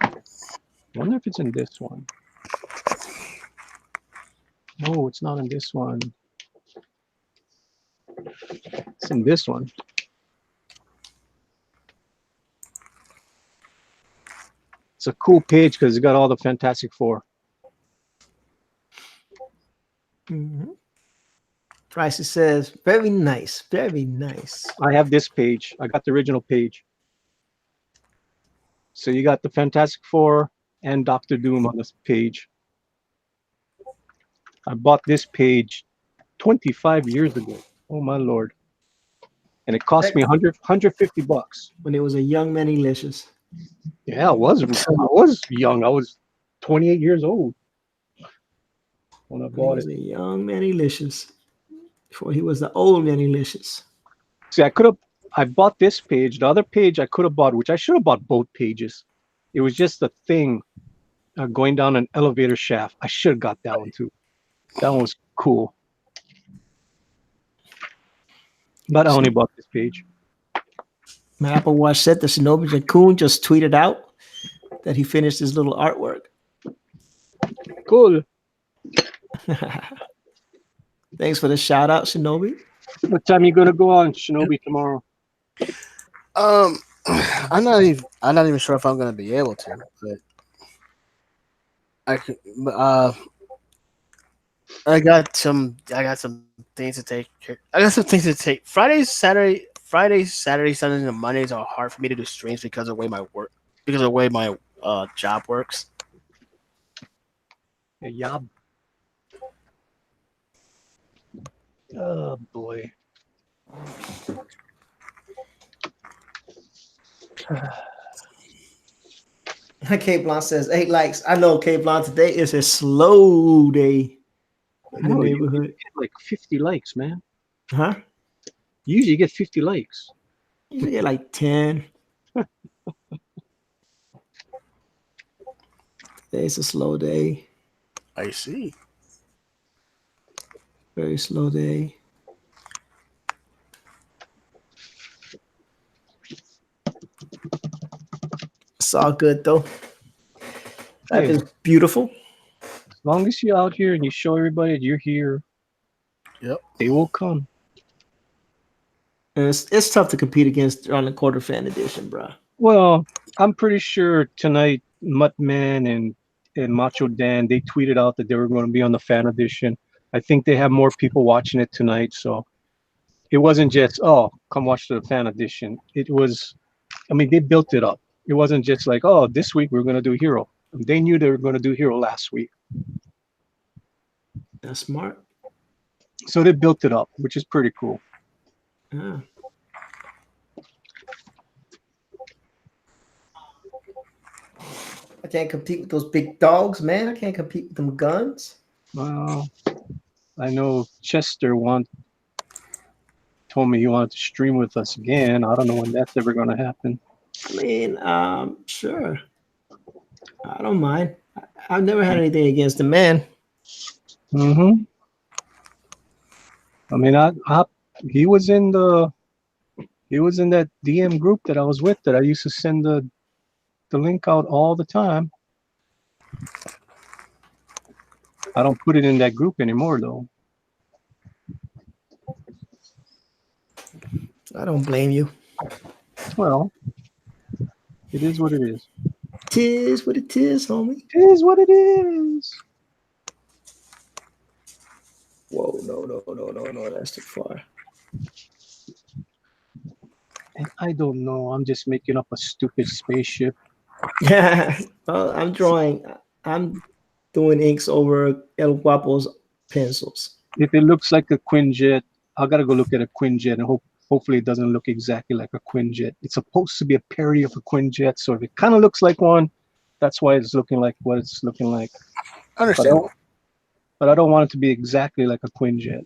I wonder if it's in this one. No, it's not in this one. It's in this one. It's a cool page because it's got all the Fantastic Four. Mm-hmm. Ricey says, very nice, very nice. I have this page. I got the original page. So you got the Fantastic Four and Doctor Doom on this page. I bought this page 25 years ago. Oh my Lord. And it cost me $150 when it was a young Manny-licious. Yeah, I was young. I was 28 years old when I bought it. He was a young Manny-licious before he was the old Manny-licious. See, I bought this page. The other page I could have bought, which I should have bought both pages. It was just a thing going down an elevator shaft. I should have got that one too. That one was cool. But I only bought this page. My Apple Watch said that Shinobi Jakun just tweeted out that he finished his little artwork. Cool. Thanks for the shout out, Shinobi. What time are you gonna go on, Shinobi, tomorrow? I'm not even sure if I'm gonna be able to, but I could. I got some things to take. I got some things to take. Fridays, Saturday, Sundays, and Mondays are hard for me to do streams because of the way my job works. Yeah. Oh boy. K Blanc says 8 likes. I know K Blanc, today is a slow day in the neighborhood. You get like 50 likes, man. Huh? You usually get 50 likes. You get like 10. Today's a slow day. I see. Very slow day. It's all good though. Life is beautiful. As long as you're out here and you show everybody that you're here, yep, they will come. And it's tough to compete against on the quarter fan edition, bro. Well, I'm pretty sure tonight Muttman and Macho Dan, they tweeted out that they were going to be on the fan edition. I think they have more people watching it tonight, so it wasn't just, oh, come watch the fan edition. It was, I mean, they built it up. It wasn't just like, oh, this week we're going to do Hero. They knew they were going to do Hero last week, That's smart. so they built it up, which is pretty cool. Yeah. I can't compete with those big dogs, man. I can't compete with them guns. Well, I know Chester told me he wanted to stream with us again. I don't know when that's ever going to happen. I mean, sure. I don't mind. I've never had anything against the man. Mm-hmm. I mean, he was in that DM group that I was with that I used to send the link out all the time. I don't put it in that group anymore though. I don't blame you. Well, it is what it is. Tis what it is, homie. It is what it is. Whoa, no, that's too far. And I don't know. I'm just making up a stupid spaceship. Yeah, I'm doing inks over El Guapo's pencils. If it looks like a Quinjet, I gotta go look at a Quinjet and hopefully it doesn't look exactly like a Quinjet. It's supposed to be a parody of a Quinjet, so if it kind of looks like one, that's why it's looking like what it's looking like. Understandable. But I don't want it to be exactly like a Quinjet.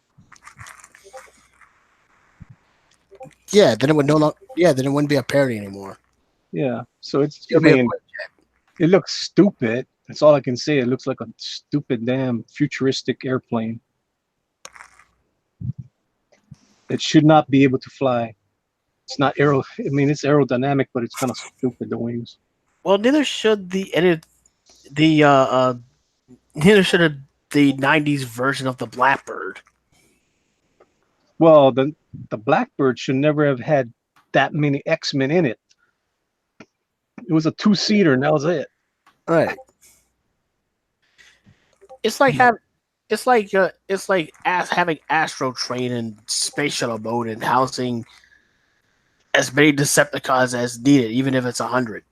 Yeah, then it would no longer. Yeah, then it wouldn't be a parody anymore. Yeah, so it's. I It'll be a mean, it looks stupid. That's all I can say. It looks like a stupid damn futuristic airplane. It should not be able to fly. It's not I mean, it's aerodynamic, but it's kind of stupid. The wings. Well, neither should neither should the '90s version of the Blackbird. Well, the Blackbird should never have had that many X-Men in it. It was a 2-seater, and that was it. Right. It's like having Astro Train and Space Shuttle mode and housing as many Decepticons as needed, even if it's 100.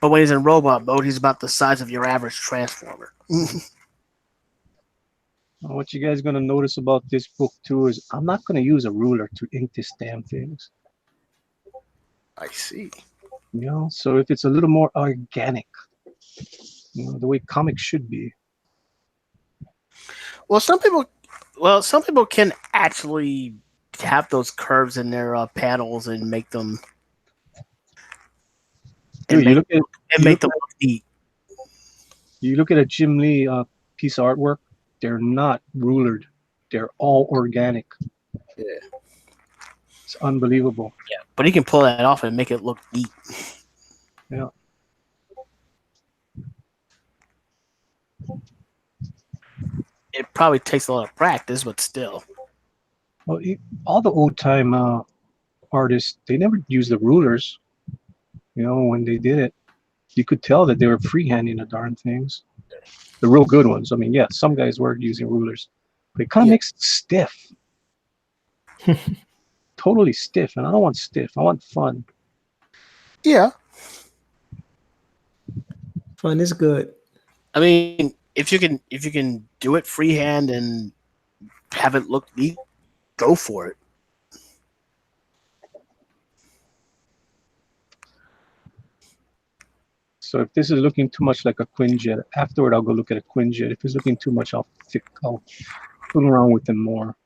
But when he's in robot mode, he's about the size of your average Transformer. What you guys gonna notice about this book too is I'm not gonna use a ruler to ink this damn things. I see. You know, so if it's a little more organic, you know, the way comics should be. Well, some people can actually have those curves in their panels and make them Dude, make them look neat. You look at a Jim Lee piece of artwork. They're not rulered. They're all organic. Yeah. It's unbelievable. Yeah, but he can pull that off and make it look neat. Yeah. It probably takes a lot of practice, but still. Well, all the old time artists, they never used the rulers. You know, when they did it, you could tell that they were freehanding the darn things. The real good ones. I mean, yeah, some guys were using rulers, but it kind of makes it stiff. Totally stiff, and I don't want stiff. I want fun. Yeah. Fun is good. I mean, if you can do it freehand and have it look neat, go for it. So if this is looking too much like a Quinjet, afterward I'll go look at a Quinjet. If it's looking too much, I'll fool around with them more.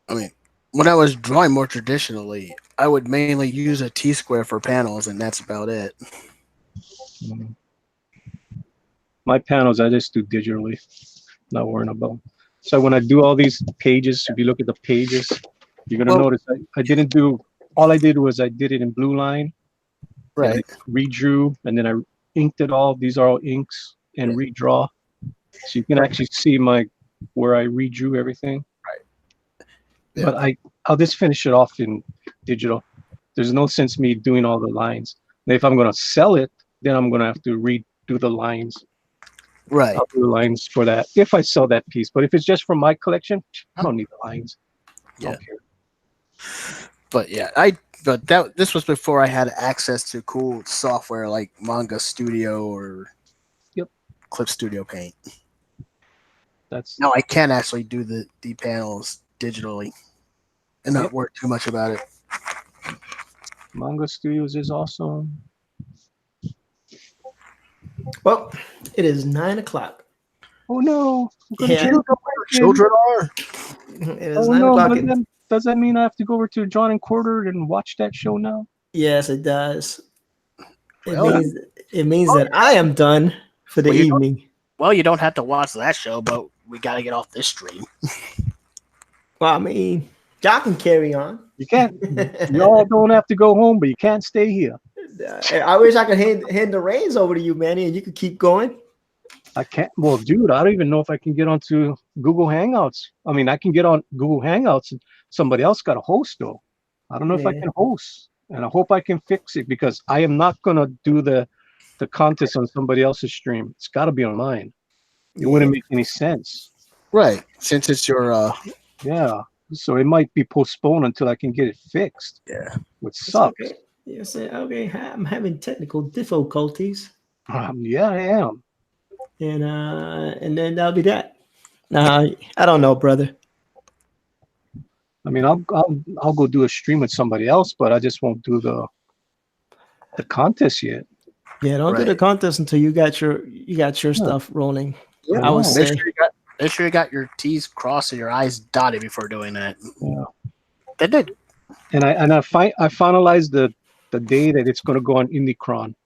I mean, when I was drawing more traditionally, I would mainly use a T-square for panels, and that's about it. My panels, I just do digitally, not worrying about them. So when I do all these pages, if you look at the pages, you're gonna notice I didn't do. All I did was I did it in blue line, Right. Redrew, and then I inked it all. These are all inks and redraw, so you can actually see where I redrew everything. Right. Yeah. But I'll just finish it off in digital. There's no sense me doing all the lines. And if I'm gonna sell it, then I'm gonna have to redo the lines. Right. I'll do the lines for that if I sell that piece. But if it's just for my collection, I don't need the lines. I don't care. But yeah, this was before I had access to cool software like Manga Studio or Yep. Clip Studio Paint. That's No, I can actually do the panels digitally and not work too much about it. Manga Studios is awesome. Well, it is 9 o'clock. Oh no, I'm gonna Yeah. Children are. It is Oh 9 no, o'clock. but then does that mean I have to go over to John and Quarter and watch that show now? Yes, it does. Well, It means that I am done for the evening. Well, you don't have to watch that show, but we got to get off this stream. Well, I mean, y'all can carry on. You can't. Y'all don't have to go home, but you can't stay here. I wish I could hand the reins over to you, Manny, and you could keep going. I can't. Well, dude, I don't even know if I can get onto Google Hangouts. I mean, I can get on Google Hangouts, and somebody else got to host though. I don't know if I can host, and I hope I can fix it because I am not gonna do the contest on somebody else's stream. It's got to be on mine. It wouldn't make any sense. Right, since it's your Yeah. So it might be postponed until I can get it fixed. Yeah. Which sucks. Okay. Yes, okay. I'm having technical difficulties. Yeah, I am. And then that'll be that. I don't know, brother. I mean, I'll go do a stream with somebody else, but I just won't do the contest yet. Yeah, don't do the contest until you got your stuff rolling. Yeah, I would say. Make sure you got your T's crossed and your I's dotted before doing that. Yeah. They did. And I finalized the day that it's going to go on Indicron.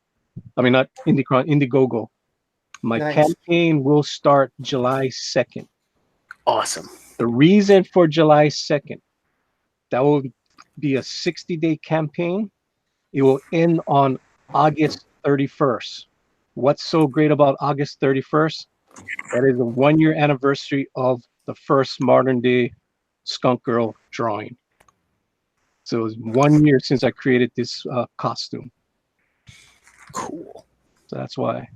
I mean, not Indicron, Indiegogo. My campaign will start July 2nd. Awesome. The reason for July 2nd, that will be a 60-day campaign. It will end on August 31st. What's so great about August 31st? That is the 1-year anniversary of the first modern day Skunk Girl drawing. So it's 1 year since I created this costume. Cool. So that's why.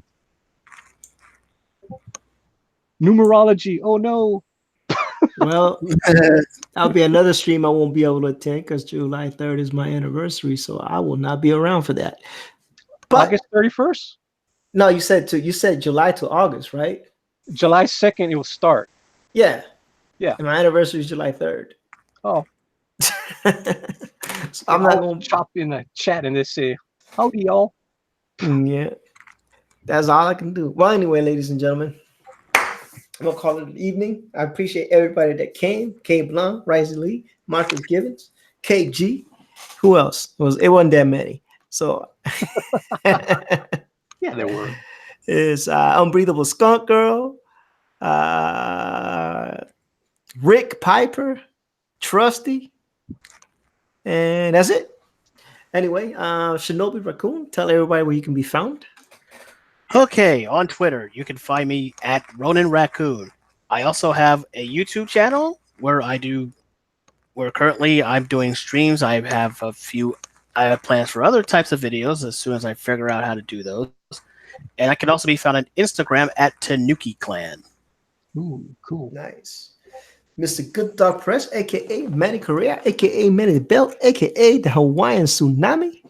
Numerology. Oh no. Well, that'll be another stream I won't be able to attend because July 3rd is my anniversary, so I will not be around for that. But August 31st? No, you said July to August, right? July 2nd it will start. Yeah. Yeah. And my anniversary is July 3rd. Oh. So I'm not going to chop in the chat and just say, howdy, y'all. Yeah. That's all I can do. Well, anyway, ladies and gentlemen, I'm going to call it an evening. I appreciate everybody that came. K Blanc, Rising Lee, Marcus Gibbons, KG. Who else? It wasn't that many. So yeah, there were. It's Unbreathable Skunk Girl, Rick Piper, Trusty, and that's it. Anyway, Shinobi Raccoon, tell everybody where you can be found. Okay, on Twitter, you can find me at Ronin Raccoon. I also have a YouTube channel where currently I'm doing streams. I have plans for other types of videos as soon as I figure out how to do those. And I can also be found on Instagram at Tanuki Clan. Ooh, cool. Nice. Mr. Good Dog Press, aka Manny Correa, aka Manny the Belt, aka the Hawaiian Tsunami.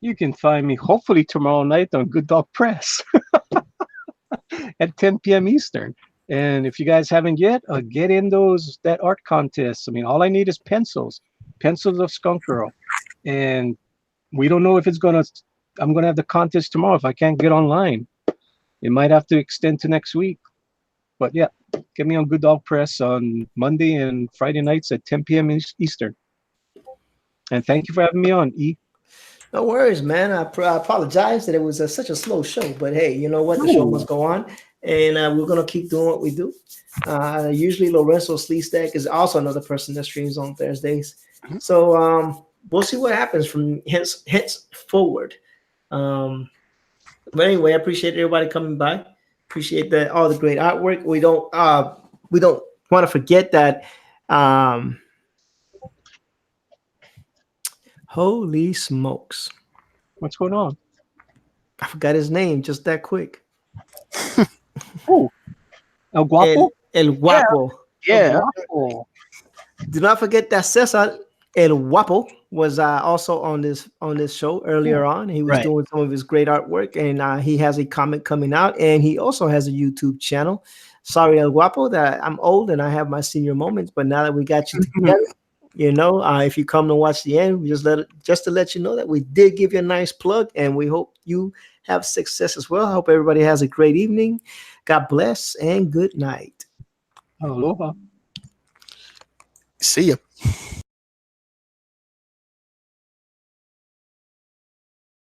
You can find me hopefully tomorrow night on Good Dog Press at 10 p.m. Eastern. And if you guys haven't yet, get in that art contest. I mean, all I need is pencils of Skunk Girl. And we don't know if I'm going to have the contest tomorrow if I can't get online. It might have to extend to next week. But yeah, get me on Good Dog Press on Monday and Friday nights at 10 p.m. Eastern. And thank you for having me on, E. No worries, man. I apologize that it was such a slow show, but hey, you know what? The show must go on, and we're gonna keep doing what we do. Usually, Lorenzo Sleestack is also another person that streams on Thursdays, so we'll see what happens from hence forward. But anyway, I appreciate everybody coming by. Appreciate all the great artwork. We don't want to forget that. Holy smokes. What's going on? I forgot his name just that quick. Oh, El Guapo. El Guapo. Yeah. El Guapo. Do not forget that Cesar El Guapo was also on this show earlier on. He was Right. doing some of his great artwork, and he has a comic coming out, and he also has a YouTube channel. Sorry, El Guapo, that I'm old and I have my senior moments, but now that we got you together, if you come to watch the end, we just to let you know that we did give you a nice plug, and we hope you have success as well. I hope everybody has a great evening. God bless and good night. Aloha. See ya.